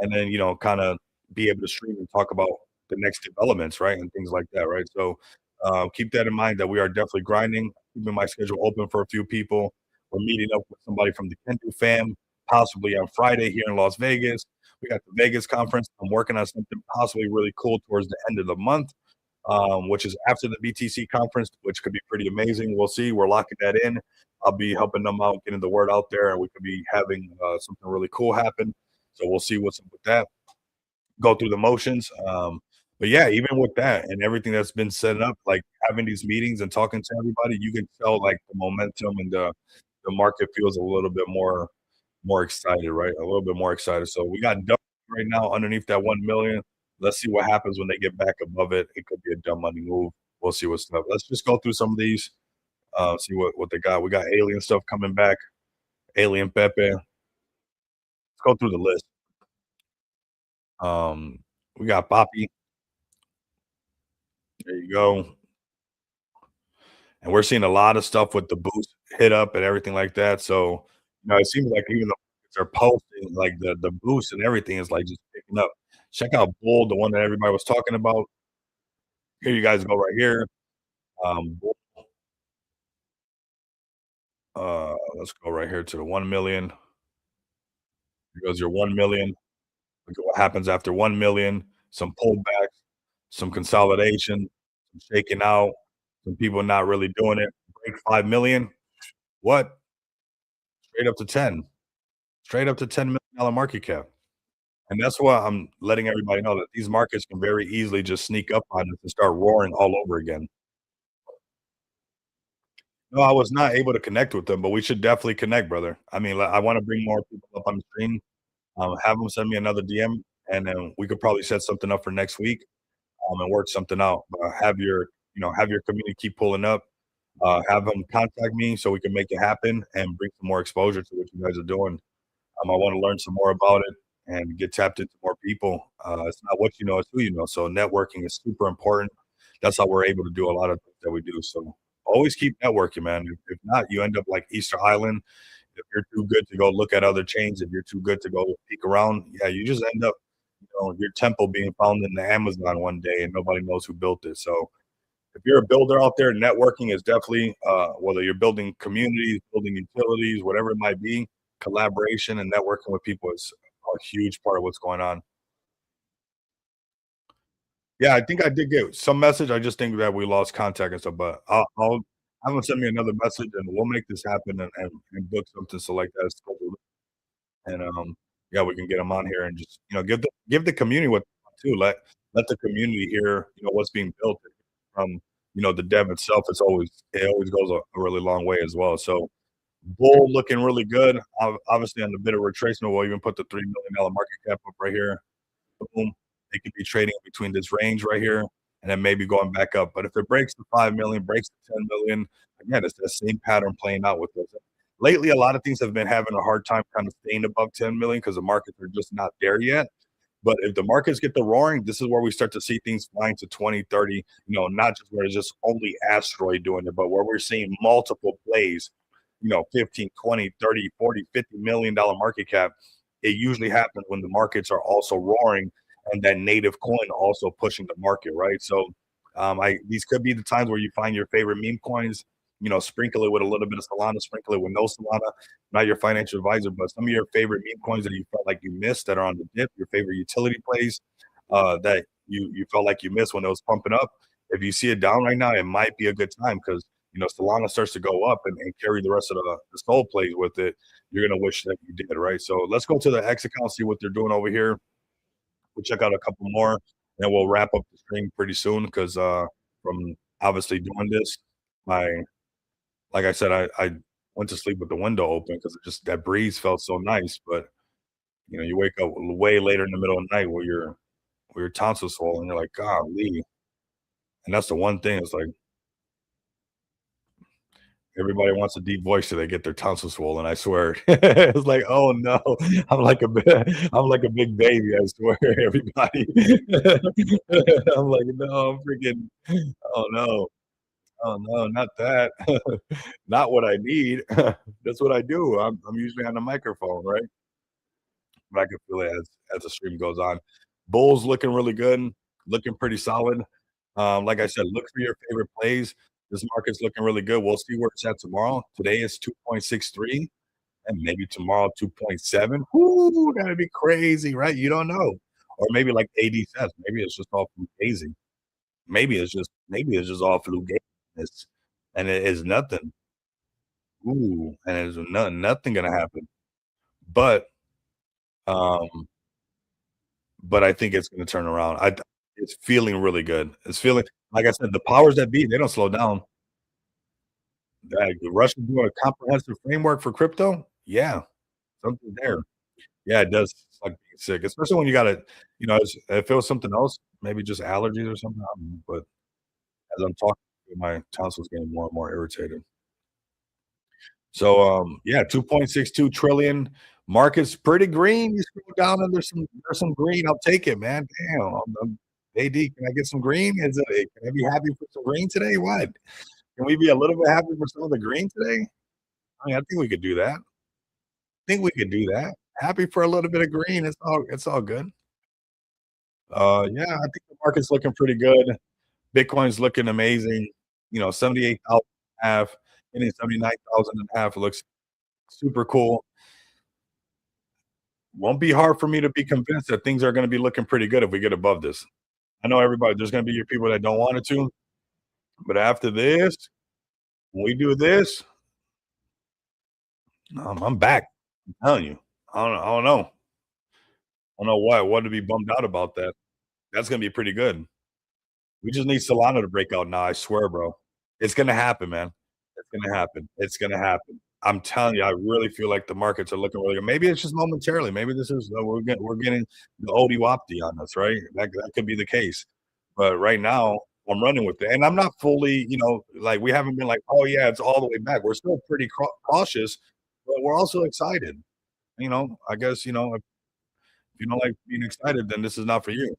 and then kind of be able to stream and talk about the next developments, right, and things like that, right. So keep that in mind that we are definitely grinding, keeping my schedule open for a few people. We're meeting up with somebody from the Kendu fam, possibly on Friday here in Las Vegas. We got the Vegas conference. I'm working on something possibly really cool towards the end of the month, which is after the BTC conference, which could be pretty amazing. We'll see. We're locking that in. I'll be helping them out, getting the word out there, and we could be having something really cool happen. So we'll see what's up with that. Go through the motions. But yeah, even with that and everything that's been set up, like having these meetings and talking to everybody, you can tell like the momentum and the market feels a little bit more excited, right? A little bit more excited. So we got dumb right now underneath that 1 million. Let's see what happens when they get back above it. It could be a dumb money move. We'll see what's up. Let's just go through some of these. See what they got. We got alien stuff coming back. Alien Pepe. Let's go through the list. We got Poppy. There you go. And we're seeing a lot of stuff with the boost hit up and everything like that. So, it seems like even though they're posting, like the boost and everything is like just picking up. Check out Bull, the one that everybody was talking about. Here you guys go right here. Bull, let's go right here to the 1 million. Here goes your 1 million. Look at what happens after 1 million. Some pullbacks, some consolidation, some shaking out, some people not really doing it. Break 5 million. What? Straight up to 10. Straight up to $10 million market cap. And that's why I'm letting everybody know that these markets can very easily just sneak up on us and start roaring all over again. No, I was not able to connect with them, but we should definitely connect, brother. I mean, I want to bring more people up on the stream. Have them send me another DM, and then we could probably set something up for next week, and work something out. Have your community keep pulling up. Have them contact me so we can make it happen and bring some more exposure to what you guys are doing. I want to learn some more about it and get tapped into more people. It's not what you know, it's who you know. So networking is super important. That's how we're able to do a lot of things that we do. So always keep networking, man. If not, you end up like Easter Island. If you're too good to go look at other chains, if you're too good to go peek around, yeah, you just end up, your temple being found in the Amazon one day and nobody knows who built it. So if you're a builder out there, networking is definitely whether you're building communities, building utilities, whatever it might be, collaboration and networking with people is a huge part of what's going on. Yeah, I think I did get some message. I just think that we lost contact and stuff, but I'll have them send me another message and we'll make this happen and book something so like that. And yeah, we can get them on here and just give the community what they want too. Let the community hear what's being built from the dev itself. It always goes a really long way as well. So Bull looking really good. Obviously on the bit of retracement, we'll even put the $3 million market cap up right here. Boom. It could be trading between this range right here and then maybe going back up. But if it breaks the 5 million, breaks the 10 million, again, it's the same pattern playing out with this. Lately, a lot of things have been having a hard time kind of staying above 10 million because the markets are just not there yet. But if the markets get the roaring, this is where we start to see things flying to 20, 30, not just where it's just only Asteroid doing it, but where we're seeing multiple plays, 15, 20, 30, 40, $50 million market cap. It usually happens when the markets are also roaring and that native coin also pushing the market, right? So I these could be the times where you find your favorite meme coins, sprinkle it with a little bit of Solana, sprinkle it with no Solana. Not your financial advisor, but some of your favorite meme coins that you felt like you missed that are on the dip, your favorite utility plays that you felt like you missed when it was pumping up. If you see it down right now, it might be a good time because Solana starts to go up and carry the rest of the soul plays with it. You're gonna wish that you did, right? So let's go to the X account, see what they're doing over here. We'll check out a couple more, and we'll wrap up the stream pretty soon because from obviously doing this, my like I said, I went to sleep with the window open because it just that breeze felt so nice. But you wake up way later in the middle of the night where your tonsils swollen. You're like, golly. And that's the one thing. It's like everybody wants a deep voice so they get their tonsils swollen. I swear. It's like, oh no, I'm like a big baby. I swear, everybody. I'm like, no, I'm freaking. Oh no, oh no, not that. Not what I need. That's what I do. I'm usually on the microphone, right? But I can feel it as the stream goes on. Bulls looking really good, looking pretty solid. Like I said, look for your favorite plays. This market's looking really good. We'll see where it's at tomorrow. Today is 2.63, and maybe tomorrow 2.7. Whoo, that'd be crazy, right? You don't know. Or maybe like AD says, maybe it's just all fugazi. Maybe it's just all fugazi, and it is nothing. Ooh, and there's nothing gonna happen. But um but I think it's gonna turn around. It's feeling really good. It's feeling like I said, the powers that be, they don't slow down. Russia's doing a comprehensive framework for crypto? Yeah, something there. Yeah, it does suck being sick, especially when you gotta if it was something else, maybe just allergies or something, I don't know, but as I'm talking, my tonsils getting more and more irritated. So, yeah, 2.62 trillion. Market's pretty green. You scroll down and there's some green. I'll take it, man. Damn. AD, can I get some green? Can I be happy for some green today? What? Can we be a little bit happy for some of the green today? I think we could do that. I think we could do that. Happy for a little bit of green. It's all good. Yeah, I think the market's looking pretty good. Bitcoin's looking amazing. 78,000 and a half, hitting 79,000 and a half looks super cool. Won't be hard for me to be convinced that things are gonna be looking pretty good if we get above this. I know there's gonna be your people that don't want it to, but after this, when we do this, I'm back. I'm telling you. I don't know. I don't know what to be bummed out about that. That's gonna be pretty good. We just need Solana to break out now, I swear, bro. It's gonna happen, man. It's gonna happen. It's gonna happen. I'm telling you, I really feel like the markets are looking really good. Maybe it's just momentarily. Maybe this is we're getting the Odie Wapti on us, right? That could be the case. But right now, I'm running with it, and I'm not fully, like we haven't been like, oh yeah, it's all the way back. We're still pretty cautious, but we're also excited. I guess if you don't like being excited, then this is not for you.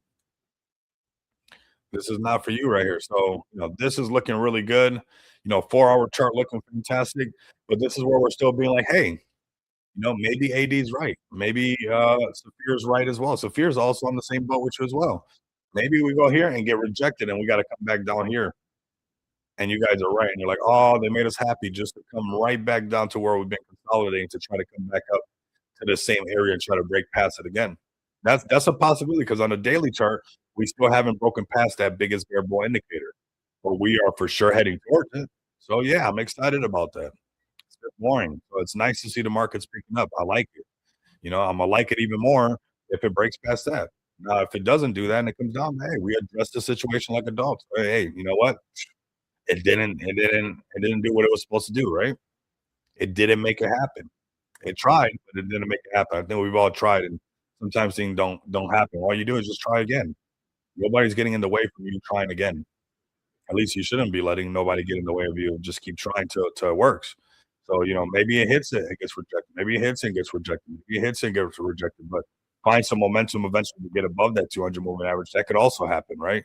This is not for you right here. So, this is looking really good. 4-hour chart looking fantastic. But this is where we're still being like, hey, maybe AD's right. Maybe Saphir's right as well. Saphir's also on the same boat with you as well. Maybe we go here and get rejected and we got to come back down here. And you guys are right. And you're like, oh, they made us happy just to come right back down to where we've been consolidating to try to come back up to the same area and try to break past it again. That's a possibility because on the daily chart, we still haven't broken past that biggest bear bull indicator, but we are for sure heading towards it. So yeah, I'm excited about that. It's a bit boring. So it's nice to see the markets picking up. I like it. I'm gonna like it even more if it breaks past that. Now, if it doesn't do that and it comes down, hey, we address the situation like adults. Hey, you know what? It didn't do what it was supposed to do, right? It didn't make it happen. It tried, but it didn't make it happen. I think we've all tried, and sometimes things don't happen. All you do is just try again. Nobody's getting in the way from you trying again. At least you shouldn't be letting nobody get in the way of you. Just keep trying till it works. So maybe it hits it, it gets rejected. Maybe it hits and gets rejected. Maybe it hits and gets rejected. But find some momentum eventually to get above that 200 moving average. That could also happen, right?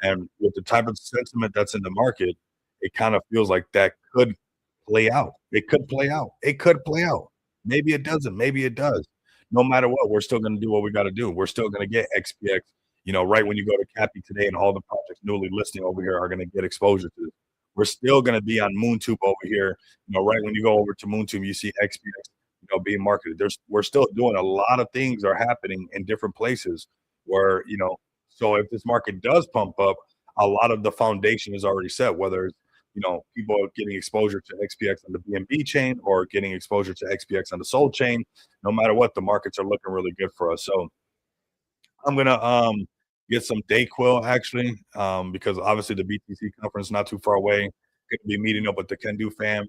And with the type of sentiment that's in the market, it kind of feels like that could play out. It could play out. It could play out. Maybe it doesn't. Maybe it does. No matter what, we're still going to do what we got to do. We're still going to get XPX. Right when you go to Cappy today, and all the projects newly listing over here are going to get exposure to this. We're still going to be on MoonTube over here. Right when you go over to MoonTube, you see XPX. Being marketed. We're still doing a lot of things are happening in different places where so if this market does pump up, a lot of the foundation is already set, whether it's, people are getting exposure to XPX on the BNB chain or getting exposure to XPX on the Sol chain. No matter what, the markets are looking really good for us. So I'm gonna get some Dayquil actually, because obviously the BTC conference is not too far away. Gonna be meeting up with the Can Do fam,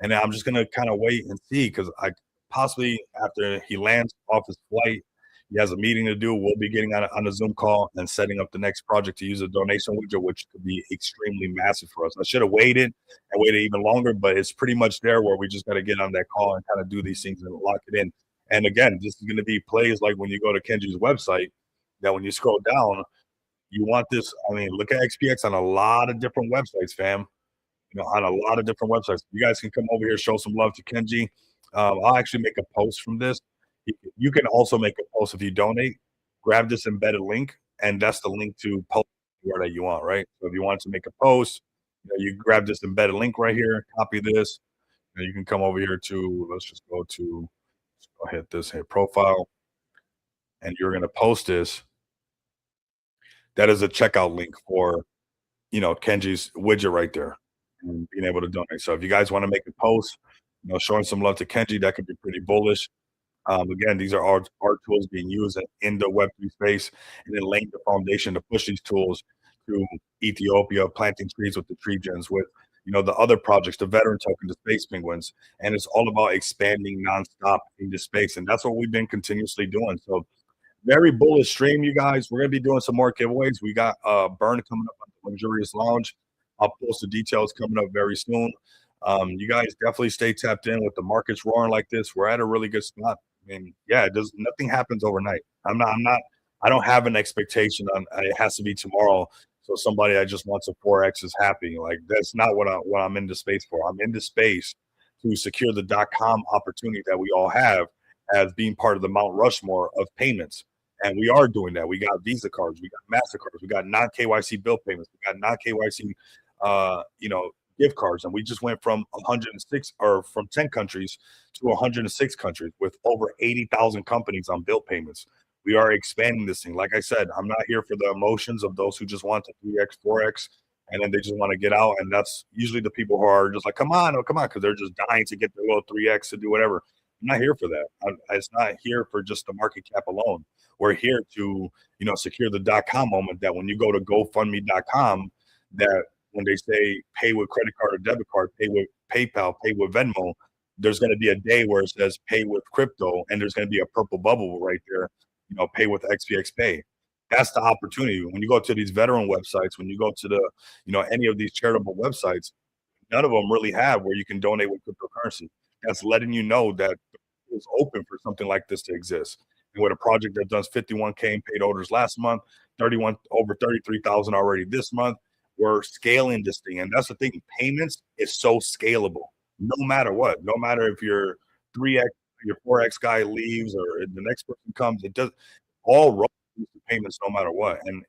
and then I'm just gonna kind of wait and see because I possibly after he lands off his flight, he has a meeting to do. We'll be getting on a Zoom call and setting up the next project to use a donation widget, which could be extremely massive for us. I should have waited and waited even longer, but it's pretty much there where we just got to get on that call and kind of do these things and lock it in. And again, this is going to be plays like when you go to Kenji's website, that when you scroll down, you want this. I mean, look at XPX on a lot of different websites, fam. On a lot of different websites. You guys can come over here, show some love to Kenji. I'll actually make a post from this. You can also make a post if you donate. Grab this embedded link, and that's the link to post where that you want, right? So if you want to make a post, you grab this embedded link right here, copy this, and you can come over here to, let's go hit this, hit profile, and you're going to post this. That is a checkout link for, Kenji's widget right there and being able to donate. So if you guys want to make a post, showing some love to Kenji, that could be pretty bullish. Again, these are our tools being used in the Web3 space, and then laying the foundation to push these tools to Ethiopia, planting trees with the tree gens, with the other projects, the veteran token, the space penguins, and it's all about expanding nonstop into space, and that's what we've been continuously doing. So very bullish stream, you guys. We're gonna be doing some more giveaways. We got Burn coming up on the Luxurious Lounge. I'll post the details coming up very soon. You guys definitely stay tapped in with the markets roaring like this. We're at a really good spot. I mean, yeah, nothing happens overnight. I don't have an expectation on it has to be tomorrow. So somebody that just wants a 4X is happy. Like that's not what I'm in the space for. I'm in the space to secure the .com opportunity that we all have as being part of the Mount Rushmore of payments. And we are doing that. We got Visa cards, we got MasterCards, we got non-KYC bill payments, we got non-KYC gift cards, and we just went from 106 or from 10 countries to 106 countries with over 80,000 companies on bill payments. We are expanding this thing. Like I said, I'm not here for the emotions of those who just want the 3X, 4X, and then they just want to get out. And that's usually the people who are just like, come on, oh, come on, because they're just dying to get their little 3X to do whatever. I'm not here for that. It's not here for just the market cap alone. We're here to, secure the .com moment that when you go to GoFundMe.com, that when they say pay with credit card or debit card, pay with PayPal, pay with Venmo, there's going to be a day where it says pay with crypto, and there's going to be a purple bubble right there, pay with XPX Pay. That's the opportunity. When you go to these veteran websites, when you go to the, any of these charitable websites, none of them really have where you can donate with cryptocurrency. That's letting you know that it's open for something like this to exist. And with a project that does 51K in paid orders last month, over 33,000 already this month, we're scaling this thing. And that's the thing. Payments is so scalable, no matter what. No matter if your 3X, your 4X guy leaves or the next person comes, it does all roll payments no matter what. And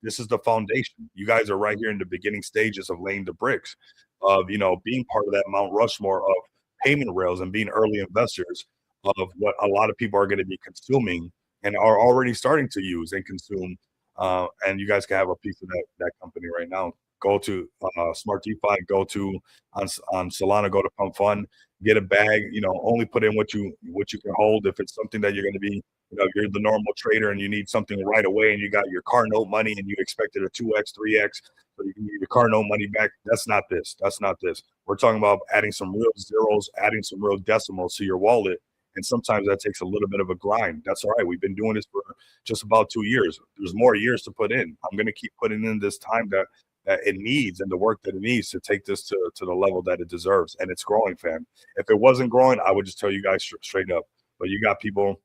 this is the foundation. You guys are right here in the beginning stages of laying the bricks of, being part of that Mount Rushmore of payment rails and being early investors of what a lot of people are going to be consuming and are already starting to use and consume. And you guys can have a piece of that company right now. Go to Smart DeFi, go to on Solana, go to Pump Fund, get a bag. Only put in what you can hold. If it's something that you're going to be, you're the normal trader and you need something right away, and you got your car note money and you expected a 2X, 3X, so you can get your car note money back. That's not this. That's not this. We're talking about adding some real zeros, adding some real decimals to your wallet. And sometimes that takes a little bit of a grind. That's all right. We've been doing this for just about 2 years. There's more years to put in. I'm going to keep putting in this time that it needs and the work that it needs to take this to the level that it deserves. And it's growing, fam. If it wasn't growing, I would just tell you guys straight up. But you got people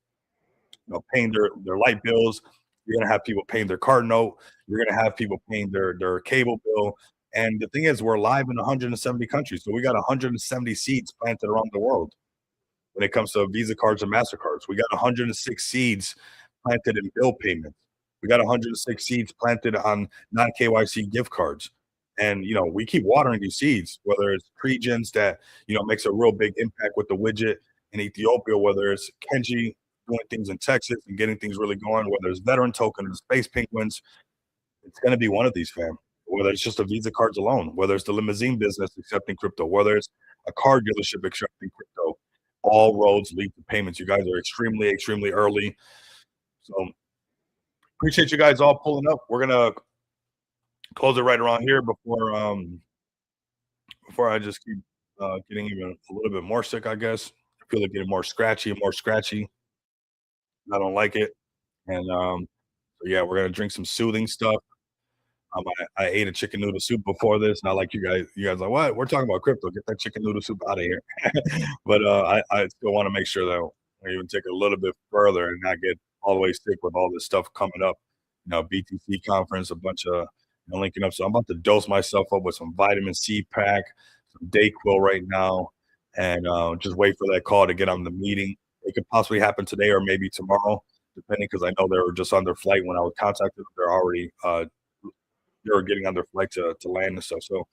paying their light bills. You're gonna have people paying their card note. You're gonna have people paying their cable bill. And the thing is, we're live in 170 countries, so we got 170 seeds planted around the world when it comes to Visa cards and Mastercards. We got 106 seeds planted in bill payments. We got 106 seeds planted on non KYC gift cards. And we keep watering these seeds, whether it's Pregens that makes a real big impact with the widget in Ethiopia, whether it's Kenji doing things in Texas and getting things really going, whether it's Veteran Token and Space Penguins, it's going to be one of these, fam. Whether it's just a Visa cards alone, whether it's the limousine business accepting crypto, whether it's a car dealership accepting crypto, all roads lead to payments. You guys are extremely, extremely early. So appreciate you guys all pulling up. We're gonna close it right around here before I just keep getting even a little bit more sick. I guess I feel like getting more scratchy and more scratchy. I don't like it, and so yeah, we're gonna drink some soothing stuff. I ate a chicken noodle soup before this, not like you guys. You guys are like, what? We're talking about crypto. Get that chicken noodle soup out of here. But I still want to make sure that we even take it a little bit further and not get all the way sick with all this stuff coming up. BTC conference, a bunch of linking up. So I'm about to dose myself up with some vitamin C pack, some Dayquil right now, and just wait for that call to get on the meeting. It could possibly happen today or maybe tomorrow, depending, because I know they were just on their flight when I was contacted. They're already they were getting on their flight to land and stuff. So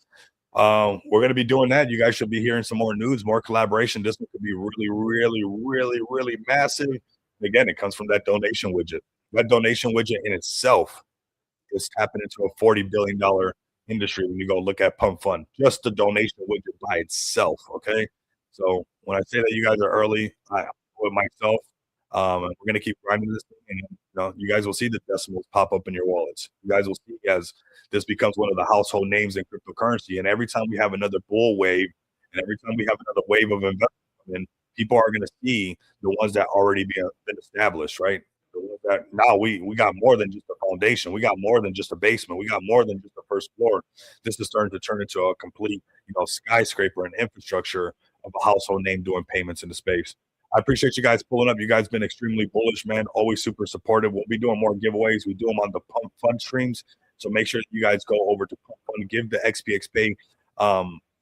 we're going to be doing that. You guys should be hearing some more news, more collaboration. This one could be really, really, really, really massive. Again, it comes from that donation widget. That donation widget in itself is tapping into a $40 billion industry when you go look at Pump Fund. Just the donation widget by itself, okay? So when I say that you guys are early, I with myself, we're going to keep grinding this thing, and you guys will see the decimals pop up in your wallets. You guys will see as this becomes one of the household names in cryptocurrency. And every time we have another bull wave, and every time we have another wave of investment, people are going to see the ones that already been established, right? The ones that now we got more than just a foundation. We got more than just a basement. We got more than just a first floor. This is starting to turn into a complete, skyscraper and infrastructure of a household name doing payments in the space. I appreciate you guys pulling up. You guys been extremely bullish, man. Always super supportive. We'll be doing more giveaways. We do them on the Pump Fund streams. So make sure you guys go over to Pump Fund, give the XPXPay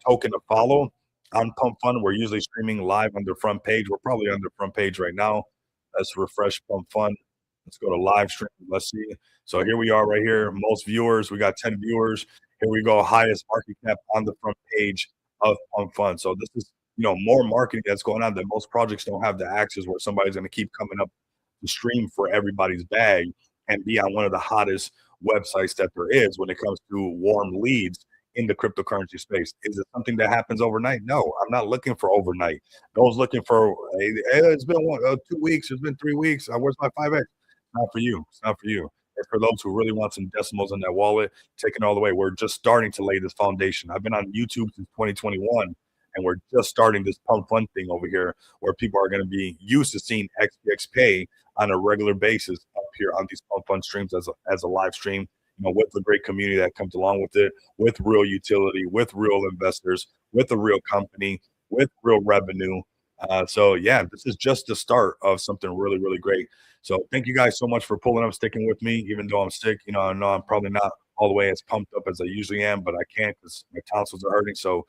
token a follow on Pump Fund. We're usually streaming live on their front page. We're probably on their front page right now. Let's refresh Pump Fund. Let's go to live stream. Let's see. So here we are right here. Most viewers. We got 10 viewers. Here we go. Highest market cap on the front page of Pump Fund. So this is more marketing that's going on that most projects don't have the access where somebody's going to keep coming up to stream for everybody's bag and be on one of the hottest websites that there is when it comes to warm leads in the cryptocurrency space. Is it something that happens overnight? No, I'm not looking for overnight. I was looking for, hey, it's been 2 weeks, it's been 3 weeks. Where's my 5X? Not for you. It's not for you. It's for those who really want some decimals in that wallet, taking it all the way. We're just starting to lay this foundation. I've been on YouTube since 2021. And we're just starting this Pump Fund thing over here where people are going to be used to seeing XPX Pay on a regular basis up here on these Pump Fund streams as a live stream, with the great community that comes along with it, with real utility, with real investors, with a real company, with real revenue. So yeah, this is just the start of something really, really great. So thank you guys so much for pulling up, sticking with me, even though I'm sick. I know I'm probably not all the way as pumped up as I usually am, but I can't because my tonsils are hurting. So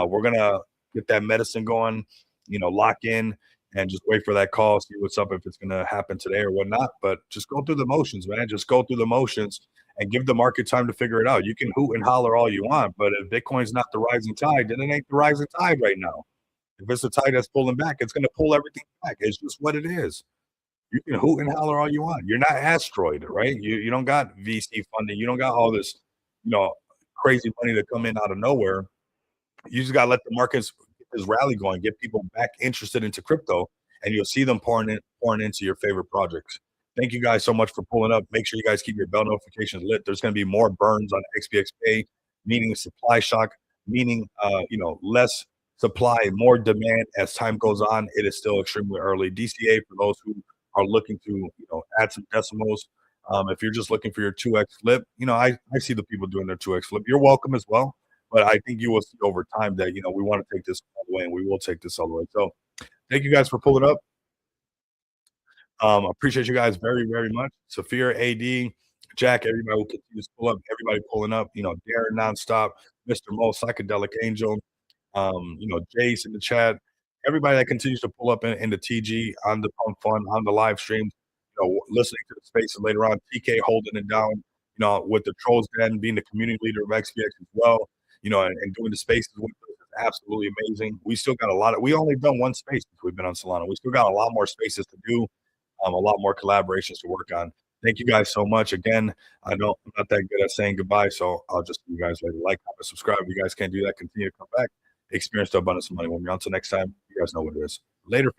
we're gonna get that medicine going, lock in and just wait for that call, see what's up, if it's gonna happen today or whatnot. But just go through the motions, man. Just go through the motions and give the market time to figure it out. You can hoot and holler all you want, but if Bitcoin's not the rising tide, then it ain't the rising tide right now. If it's the tide that's pulling back, it's gonna pull everything back. It's just what it is. You can hoot and holler all you want. You're not Asteroid, right? You don't got VC funding. You don't got all this, crazy money to come in out of nowhere. You just got to let the markets get this rally going, get people back interested into crypto, and you'll see them pouring into your favorite projects. Thank you guys so much for pulling up. Make sure you guys keep your bell notifications lit. There's going to be more burns on XPXPay, meaning supply shock, meaning less supply, more demand as time goes on. It is still extremely early. DCA for those who are looking to add some decimals. If you're just looking for your 2x flip, I see the people doing their 2x flip. You're welcome as well. But I think you will see over time that, we want to take this all the way, and we will take this all the way. So thank you guys for pulling up. Appreciate you guys very, very much. Saphir, AD, Jack, everybody will continue to pull up, everybody pulling up, Darren nonstop, Mr. Mo, Psychedelic Angel, Jace in the chat, everybody that continues to pull up in the TG, on the Pump Fun, on the live streams, listening to the spaces later on, TK holding it down, with the Trolls Den being the community leader of XPX as well, and doing the spaces with us is absolutely amazing. We still got we only done one space since we've been on Solana. We still got a lot more spaces to do, a lot more collaborations to work on. Thank you guys so much. Again, I know I'm not that good at saying goodbye, so I'll just see you guys later. Like, comment, subscribe. If you guys can't do that, continue to come back. Experience the abundance of money. When we're on until next time, you guys know what it is. Later.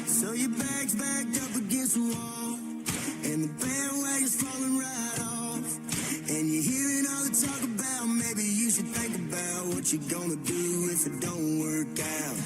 So your bag's backed up against the wall, and the bandwagon's falling right off. And you're hearing all the talk about maybe you should think about what you're gonna do if it don't work out.